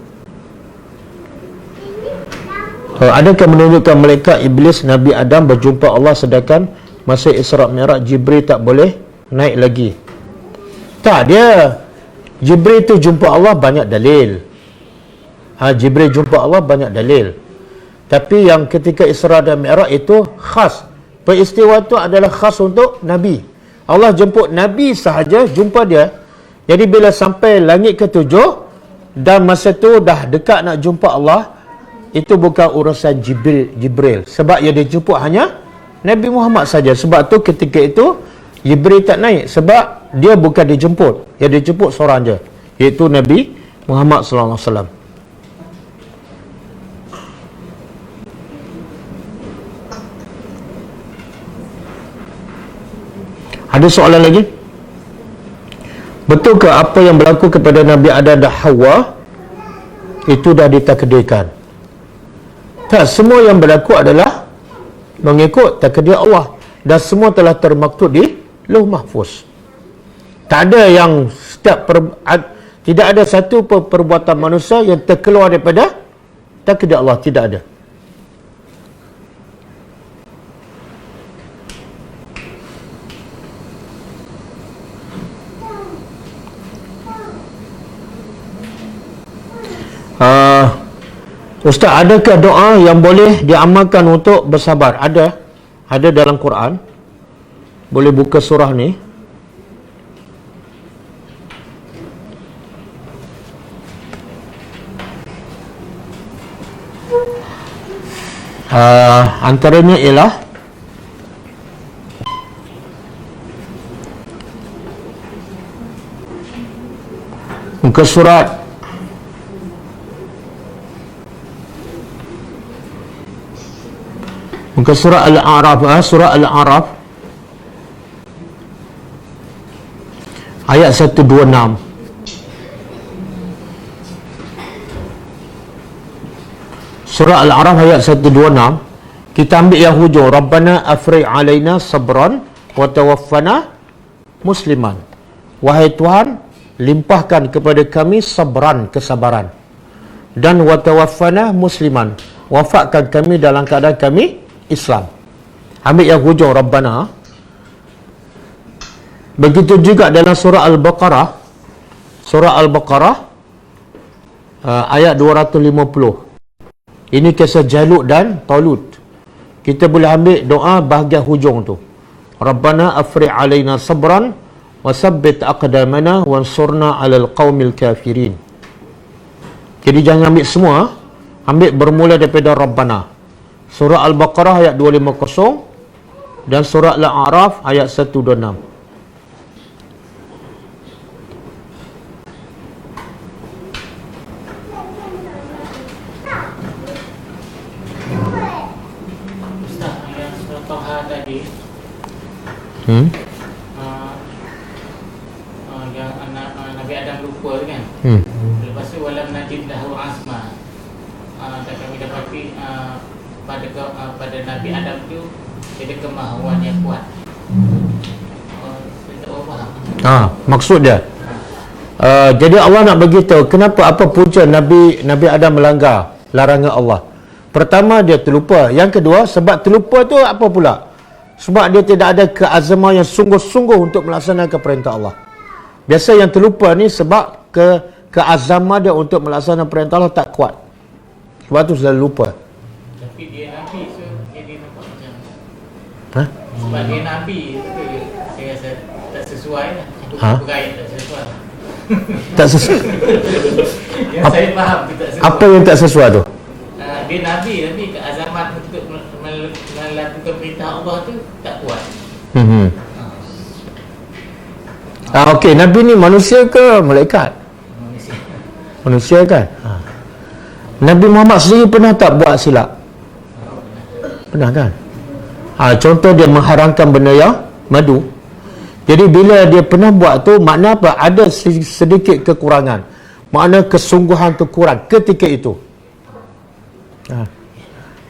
adakah menunjukkan malaikat iblis Nabi Adam berjumpa Allah, sedangkan masa Isra' Mi'raj Jibril tak boleh naik lagi? Tak, dia Jibril tu jumpa Allah banyak dalil. Jibril jumpa Allah banyak dalil. Tapi yang ketika Isra' dan Mi'raj itu khas. Peristiwa itu adalah khas untuk Nabi. Allah jemput Nabi sahaja jumpa dia. Jadi bila sampai langit ke-7 dan masa tu dah dekat nak jumpa Allah, itu bukan urusan Jibril. Sebab yang dijemput hanya Nabi Muhammad saja. Sebab tu ketika itu Jibril tak naik, sebab dia bukan dijemput. Yang dijemput seorang je, iaitu Nabi Muhammad sallallahu alaihi wasallam. Ada soalan lagi? Betulkah apa yang berlaku kepada Nabi Adam dan Hawa itu dah ditakdirkan? Tak, semua yang berlaku adalah mengikut takdir Allah, dan semua telah termaktub di Lauh Mahfuz. Tak ada yang tidak ada satu perbuatan manusia yang terkeluar daripada takdir Allah, tidak ada. Ustaz, adakah doa yang boleh diamalkan untuk bersabar? Ada dalam Quran. Boleh buka surah ni. Antaranya ialah muka surat Al-A'raf, surah Al-A'raf Ayat 126. Surah Al-A'raf ayat 126. Kita ambil yang hujung. Rabbana afri' alaina sabran wa tawaffana musliman. Wahai Tuhan, limpahkan kepada kami sabran, kesabaran. Dan wa tawaffana musliman. Wafatkan kami dalam keadaan kami Islam. Ambil yang hujung Rabbana. Begitu juga dalam surah Al-Baqarah. Surah Al-Baqarah ayat 250. Ini kisah Jalut dan Talut. Kita boleh ambil doa bahagian hujung tu. Rabbana afri' alaina sabran wa sabbit aqdamana wansurna 'alal qaumil kafirin. Jadi jangan ambil semua, ambil bermula daripada Rabbana. Surah Al-Baqarah ayat 250 dan surah Al-A'raf ayat 126. Yang Nabi Adam lupa kan. Lepas tu walam najid lahu asma. Dan kami dapati pada Nabi Adam tu ada kemahuan yang kuat. Saya tak faham. Maksud dia. Jadi Allah nak beritahu kenapa, apa punca Nabi Adam melanggar larangan Allah. Pertama, dia terlupa. Yang kedua, sebab terlupa tu apa pula? Sebab dia tidak ada keazaman yang sungguh-sungguh untuk melaksanakan perintah Allah. Biasa yang terlupa ni sebab keazaman dia untuk melaksanakan perintah Allah tak kuat. Sebab tu selalu lupa. Tapi dia Nabi, so dia nampak macam sebab dia Nabi, saya rasa tak sesuai lah. Aku bergaya tak sesuai. Tak sesuai. Yang saya faham tu tak sesuai. Apa yang tak sesuai tu? Dia Nabi tapi keazaman untuk melakukan perintah Allah tu tak kuat. Okey, Nabi ni manusia ke malaikat? Manusia kan? Nabi Muhammad sendiri pernah tak buat silap? Pernah kan? Contoh dia mengharamkan benda yang madu. Jadi bila dia pernah buat tu, makna apa? Ada sedikit kekurangan. Makna kesungguhan tu kurang ketika itu.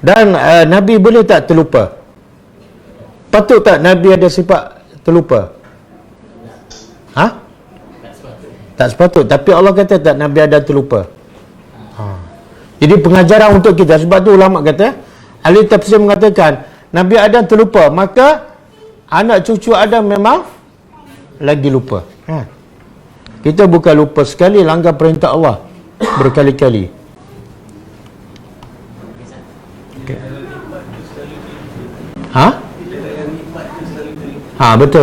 Dan Nabi boleh tak terlupa? Patut tak Nabi ada sifat terlupa? Tak sepatut. Tapi Allah kata tak Nabi ada terlupa. Jadi pengajaran untuk kita. Sebab tu ulama kata, ahli tafsir mengatakan Nabi Adam terlupa, maka anak cucu Adam memang lagi lupa. Kita bukan lupa sekali, langgar perintah Allah berkali-kali.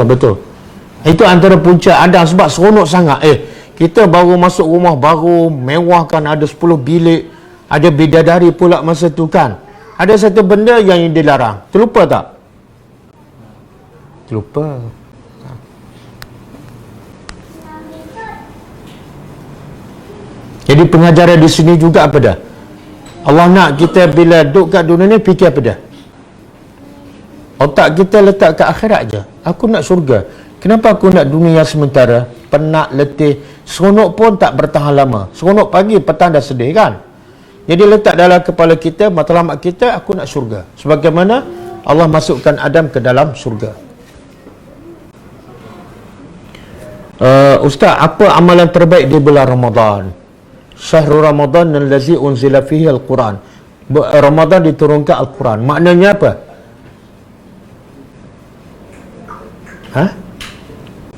Betul. Itu antara punca Adam sebab seronok sangat. Kita baru masuk rumah baru, mewah kan, ada 10 bilik, ada bidadari pula masa tu kan. Ada satu benda yang dilarang. Terlupa tak? Terlupa. Jadi pengajaran di sini juga apa dah? Allah nak kita bila duduk kat dunia ni fikir apa dah? Otak kita letak kat akhirat je. Aku nak surga. Kenapa aku nak dunia yang sementara? Penat, letih. Seronok pun tak bertahan lama. Seronok pagi, petang dah sedih kan? Jadi letak dalam kepala kita, matlamat kita, aku nak surga. Sebagaimana Allah masukkan Adam ke dalam surga. Ustaz, apa amalan terbaik di bulan Ramadan? Syahrul Ramadan allazi unzila fihi al-Quran. Ramadan diturunkan Al-Quran. Maknanya apa?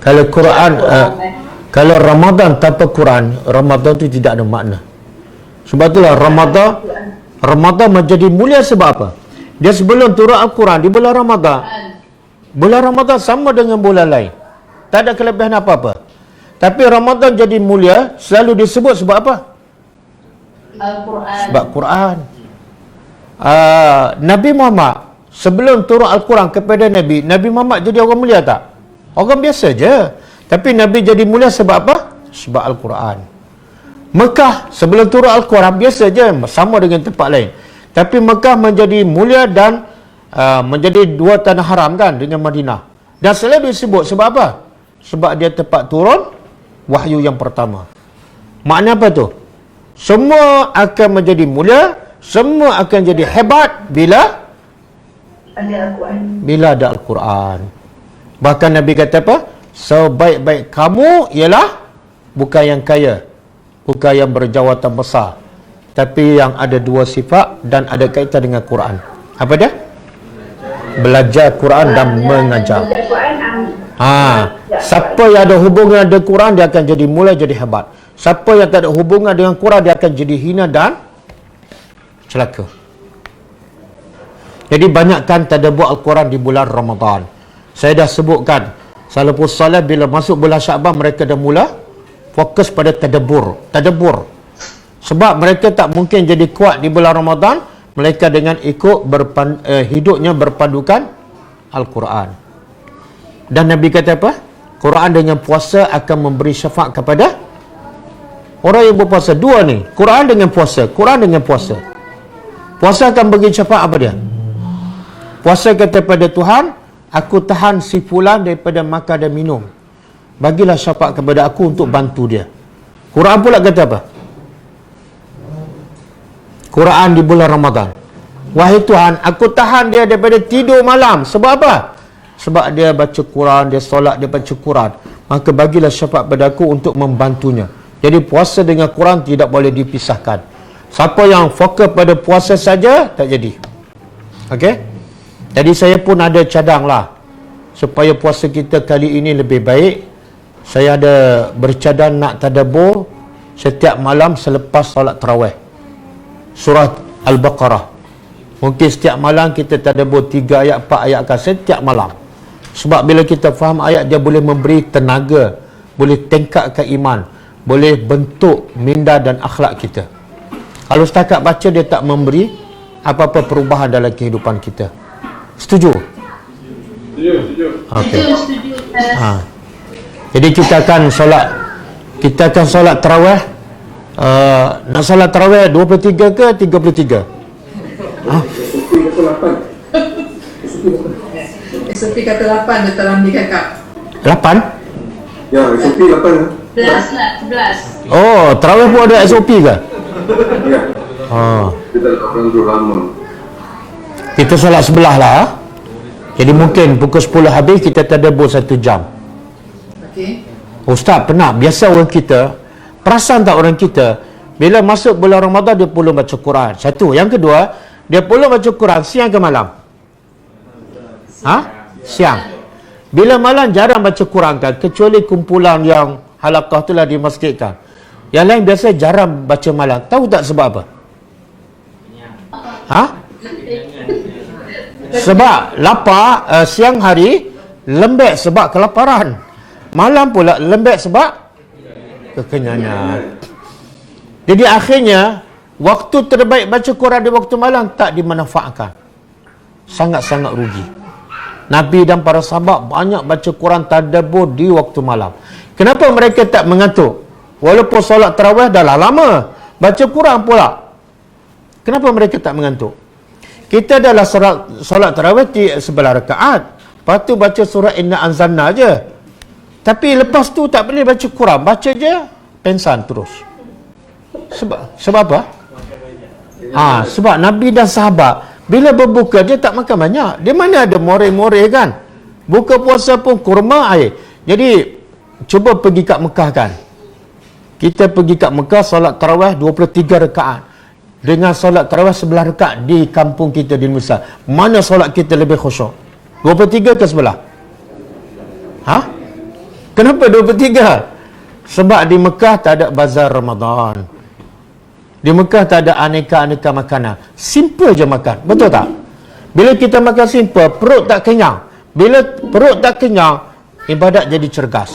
Kalau Quran, kalau Ramadan tanpa Quran, Ramadan itu tidak ada makna. Sebab itulah Ramadan menjadi mulia sebab apa? Dia sebelum turun Al-Quran di bulan Ramadan. Bulan Ramadan sama dengan bulan lain. Tak ada kelebihan apa-apa. Tapi Ramadan jadi mulia selalu disebut sebab apa? Al-Quran. Sebab Quran. Nabi Muhammad sebelum turun Al-Quran kepada Nabi Muhammad jadi orang mulia tak? Orang biasa je. Tapi Nabi jadi mulia sebab apa? Sebab Al-Quran. Mekah sebelum turun Al-Quran biasa je, sama dengan tempat lain. Tapi Mekah menjadi mulia dan menjadi dua tanah haram kan dengan Madinah. Dan selalu disebut sebab apa? Sebab dia tepat turun wahyu yang pertama. Makna apa tu? Semua akan menjadi mulia, semua akan jadi hebat bila ada Al-Quran. Bahkan Nabi kata apa? Sebaik-baik kamu ialah bukan yang kaya, bukan yang berjawatan besar, tapi yang ada dua sifat dan ada kaitan dengan Quran. Apa dia? Belajar Quran dan mengajar. Siapa yang ada hubungan dengan Quran, dia akan jadi mulia, jadi hebat. Siapa yang tak ada hubungan dengan Quran, dia akan jadi hina dan celaka. Jadi banyakkan tadabbur Al-Quran di bulan Ramadan. Saya dah sebutkan, salafus salih bila masuk bulan Syaban, mereka dah mula fokus pada tadabbur. Sebab mereka tak mungkin jadi kuat di bulan Ramadan, mereka dengan ikut hidupnya berpandukan Al-Quran. Dan Nabi kata apa? Quran dengan puasa akan memberi syafaat kepada orang yang berpuasa. Dua ni, Quran dengan puasa. Puasa akan bagi syafaat apa dia? Puasa kata pada Tuhan, aku tahan si fulan daripada makan dan minum, bagilah syafaat kepada aku untuk bantu dia. Quran pula kata apa? Quran di bulan Ramadan, wahai Tuhan, aku tahan dia daripada tidur malam. Sebab apa? Sebab dia baca Quran, dia solat, dia baca Quran, maka bagilah syafaat pada aku untuk membantunya. Jadi puasa dengan Quran tidak boleh dipisahkan. Siapa yang fokus pada puasa saja, tak jadi. Okey? Jadi saya pun ada cadang lah, supaya puasa kita kali ini lebih baik. Saya ada bercadang nak tadabbur setiap malam selepas solat tarawih surah Al-Baqarah. Mungkin setiap malam kita tadabbur 3 ayat, 4 ayat akan setiap malam. Sebab bila kita faham ayat, dia boleh memberi tenaga, boleh tingkatkan iman, boleh bentuk minda dan akhlak kita. Kalau setakat baca, dia tak memberi apa-apa perubahan dalam kehidupan kita. Setuju? Setuju. Okey. Jadi kita akan solat tarawih. Nak solat tarawih 23 ke 33? SOP kata 8 dia dalam dikakak. 8? Ya, SOP 8. 11. Oh, tarawih pun ada SOP ke? Ya. Kita akan duduk lama. Kita solat sebelah lah. Jadi mungkin pukul 10 habis, kita tadabbur 1 jam. Okey. Ustaz, penat. Biasa orang kita, perasan tak orang kita, bila masuk bulan Ramadan, dia perlu baca Quran. Satu. Yang kedua, dia perlu baca Quran siang ke malam? Siang. Bila malam jarang baca Quran kan, kecuali kumpulan yang halaqah tu lah di masjid kan. Yang lain biasa jarang baca malam. Tahu tak sebab apa? Sebab lapar. Siang hari lembek sebab kelaparan, malam pula lembek sebab kekenyangan. Jadi akhirnya waktu terbaik baca Quran di waktu malam tak dimanfaatkan. Sangat-sangat rugi. Nabi dan para sahabat banyak baca Quran tadabbur di waktu malam. Kenapa mereka tak mengantuk? Walaupun solat tarawih dah lama, baca Quran pula. Kenapa mereka tak mengantuk? Kita adalah solat tarawih 11 rakaat. Lepas tu baca surah Inna Anzalna je. Tapi lepas tu tak boleh baca Quran. Baca je, pensan terus. Sebab apa? Sebab Nabi dan sahabat bila berbuka, dia tak makan banyak. Dia mana ada more-more kan? Buka puasa pun kurma air. Jadi cuba pergi kat Mekah kan. Kita pergi kat Mekah, solat tarawih 23 rakaat. Dengan solat tarawih 11 rakaat di kampung kita di Nusa. Mana solat kita lebih khusyuk? 23 ke 11? Kenapa 23? Sebab di Mekah tak ada bazar Ramadan. Di Mekah tak ada aneka-aneka makanan. Simple je makan. Betul tak? Bila kita makan simple, perut tak kenyang. Bila perut tak kenyang, ibadat jadi cergas.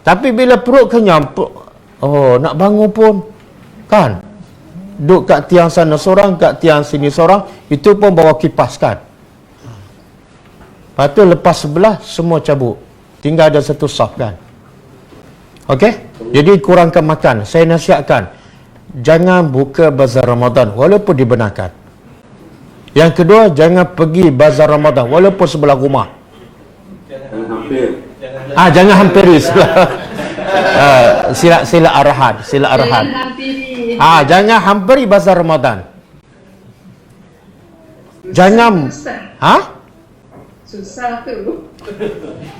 Tapi bila perut kenyang, nak bangun pun kan, duduk kat tiang sana seorang, kat tiang sini seorang, itu pun bawa kipas kan. Lepas tu lepas sebelah, semua cabut. Tinggal ada satu saf kan. Okey? Jadi kurangkan makan. Saya nasihatkan, jangan buka bazar Ramadan walaupun dibenarkan. Yang kedua, jangan pergi bazar Ramadan walaupun sebelah rumah. hampir. Jangan hampiri. Sila arahan. Jangan hampiri bazar Ramadan. Jangan. Susah tu.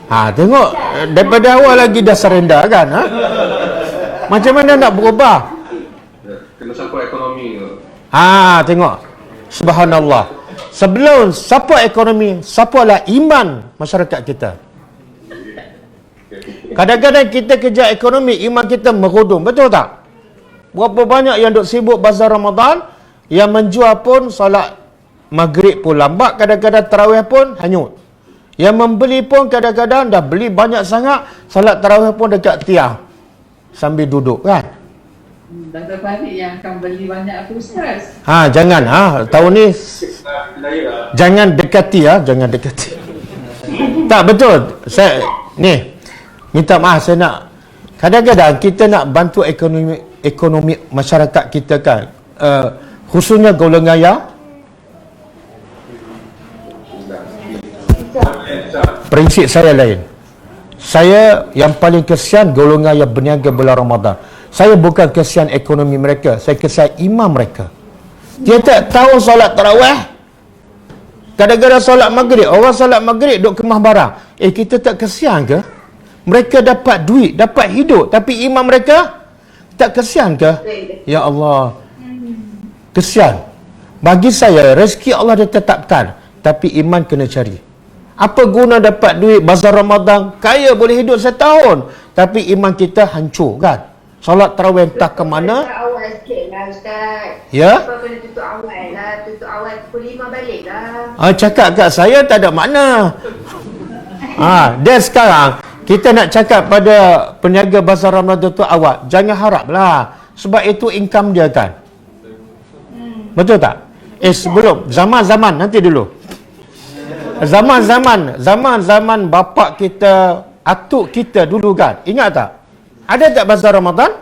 Tengok daripada awal lagi dah surrender kan. Macam mana nak berubah? Kena support ekonomi tu. Tengok. Subhanallah. Sebelum support ekonomi, supportlah iman masyarakat kita. Kadang-kadang kita kejar ekonomi, iman kita merudum. Betul tak? Berapa banyak yang duk sibuk bazar Ramadan, yang menjual pun solat maghrib pun lambat, kadang-kadang tarawih pun hanyut. Yang membeli pun kadang-kadang dah beli banyak sangat, solat tarawih pun dekat tiang sambil duduk kan. Dah terbalik yang akan beli banyak tu Ustaz. Jangan tahun ni jangan dekati jangan dekati. Tak betul. Saya ni minta maaf, saya nak kadang-kadang kita nak bantu ekonomi masyarakat kita kan. Khususnya golongan yang prinsip saya lain. Saya yang paling kesian golongan yang berniaga bulan Ramadan. Saya bukan kesian ekonomi mereka, saya kesian iman mereka. Dia tak tahu solat tarawih. Kadang-kadang solat maghrib, orang solat maghrib duk kemah barang. Kita tak kesian ke? Mereka dapat duit, dapat hidup, tapi iman mereka tak kesian ke? Ya Allah, kesian. Bagi saya, rezeki Allah ditetapkan, tapi iman kena cari. Apa guna dapat duit bazar Ramadan, kaya boleh hidup setahun, tapi iman kita hancur kan? Solat tarawih entah ke mana. Awal sikit lah Ustaz. Ya? Apa kena tutup awal lah. Tutup awal pukul 5 balik lah. Cakap kat saya tak ada makna. Dan sekarang kita nak cakap pada peniaga bazar Ramadan tu awak, jangan harap lah. Sebab itu income dia kan. Betul tak? Sebelum zaman-zaman nanti dulu. Zaman-zaman bapak kita, atuk kita dulu kan. Ingat tak? Ada tak bazar Ramadan?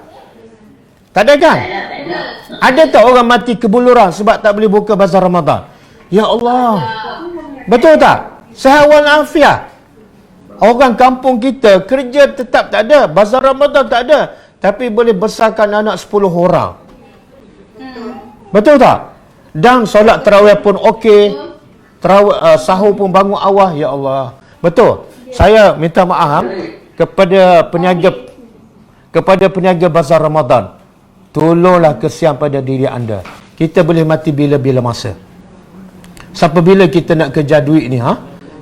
Tak ada kan? Ada tak orang mati kebuluran sebab tak boleh buka bazar Ramadan? Ya Allah. Betul tak? Sehat walafiat. Orang kampung kita kerja tetap tak ada, bazar Ramadan tak ada, tapi boleh besarkan anak 10 orang. Betul tak? Dan solat tarawih pun okey. Sahur pun bangun awal. Ya Allah. Betul. Saya minta maaf kepada peniaga bazar Ramadan. Tolonglah kesian pada diri anda. Kita boleh mati bila-bila masa. Sampai bila kita nak kejar duit ni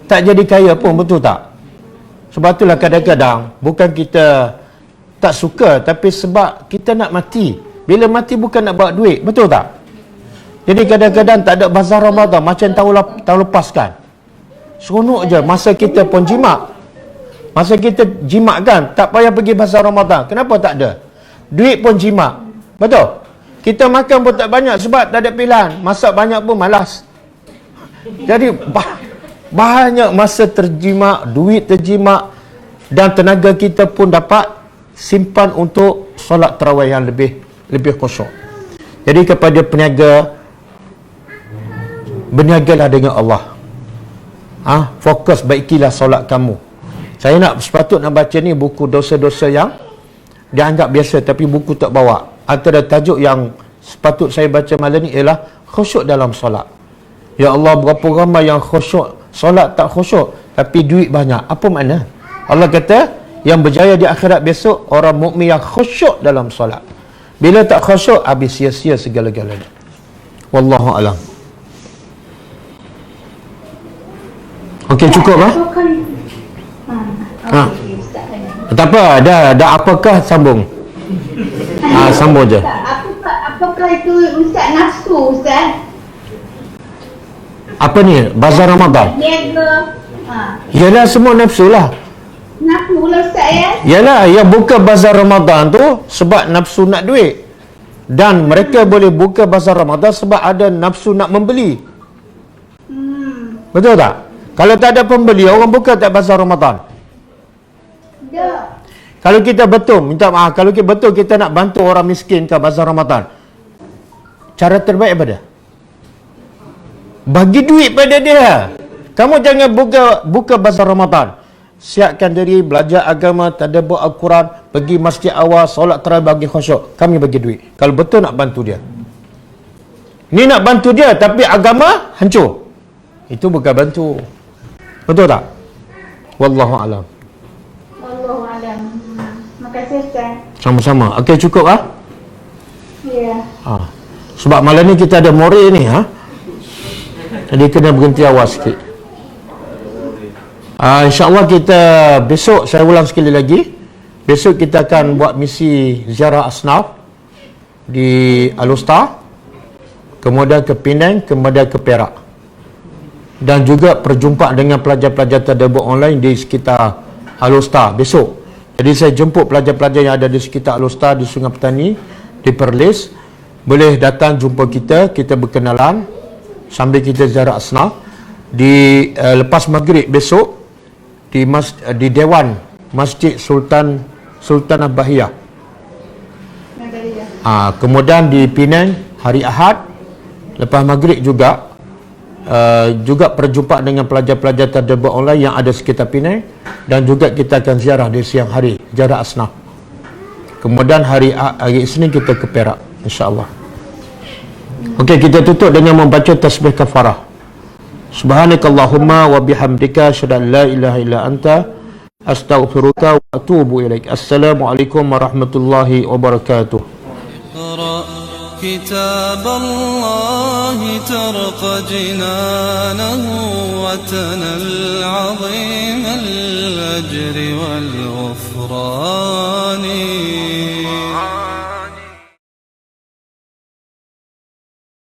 tak jadi kaya pun, betul tak? Sebab itulah kadang-kadang bukan kita tak suka, tapi sebab kita nak mati. Bila mati bukan nak bawa duit, betul tak? Jadi kadang-kadang tak ada bazar Ramadan macam tahun lepas kan. Seronok je masa kita pun jimat. Masa kita jimat kan, tak payah pergi bazar Ramadan. Kenapa tak ada? Duit pun jimat. Betul? Kita makan pun tak banyak sebab tak ada pilihan. Masak banyak pun malas. Jadi banyak masa terjimat, duit terjimat, dan tenaga kita pun dapat simpan untuk solat tarawih yang lebih khusyuk. Jadi kepada peniaga, berniagalah dengan Allah. Fokus baikilah solat kamu. Saya sepatut nak baca ni buku dosa-dosa yang dianggap biasa tapi buku tak bawa. Antara tajuk yang sepatut saya baca malam ni ialah khusyuk dalam solat. Ya Allah, berapa ramai yang khusyuk, solat tak khusyuk tapi duit banyak. Apa makna? Allah kata yang berjaya di akhirat besok orang mukmin yang khusyuk dalam solat. Bila tak khusyuk, habis sia-sia segala-galanya. Wallahu alam. Okey, cukup tak apa, dah apakah sambung. Sambung je. Apakah itu Ustaz nafsu Ustaz? Apa ni? Bazar Ramadan? Niaga. Yalah, semua nafsu lah. Nafsu lah Ustaz ya? Yalah, yang buka bazar Ramadan tu sebab nafsu nak duit. Dan mereka boleh buka bazar Ramadan sebab ada nafsu nak membeli. Betul tak? Kalau tak ada pembeli, orang buka tak bazar Ramadan? Ya. Kalau kita betul, minta maaf, kalau kita betul kita nak bantu orang miskin ke bazar Ramadan, cara terbaik apa dia? Bagi duit pada dia. Kamu jangan buka bazar Ramadan. siapkan diri, belajar agama, tadabbur Al-Quran, pergi masjid awal, solat tarawih bagi khusyuk. Kami bagi duit. Kalau betul nak bantu dia. Ni nak bantu dia tapi agama hancur. Itu bukan bantu. Betul tak? Wallahu alam. Wallahu alam. Makasih Ustaz. Sama-sama. Okey, cukup ah? Ya. Sebab malam ni kita ada more ni jadi kena berhenti awal sikit. InsyaAllah kita besok, saya ulang sekali lagi, besok kita akan buat misi ziarah asnaf di Al-Usta, kemudian ke Penang, kemudian ke Perak, dan juga perjumpaan dengan pelajar-pelajar tadabbur online di sekitar Al-Usta besok. Jadi saya jemput pelajar-pelajar yang ada di sekitar Al-Usta, di Sungai Petani, di Perlis, boleh datang jumpa kita, kita berkenalan sambil kita ziarah asnaf di lepas maghrib besok di Dewan Masjid Sultan Abbahiyah. Kemudian di Penang hari Ahad lepas maghrib juga perjumpaan dengan pelajar-pelajar tadabbur online yang ada sekitar Penang, dan juga kita akan ziarah di siang hari, ziarah asnaf. Kemudian hari Isnin kita ke Perak, insya-Allah. Okey, kita tutup dengan membaca tasbih kafarah. Subhanakallahumma wa bihamdika asyhadu an la ilaha illa anta astaghfiruka wa atubu ilaik. Assalamualaikum warahmatullahi wabarakatuh. كتاب الله ترقى جنانه وتنال عظيم الأجر والغفران.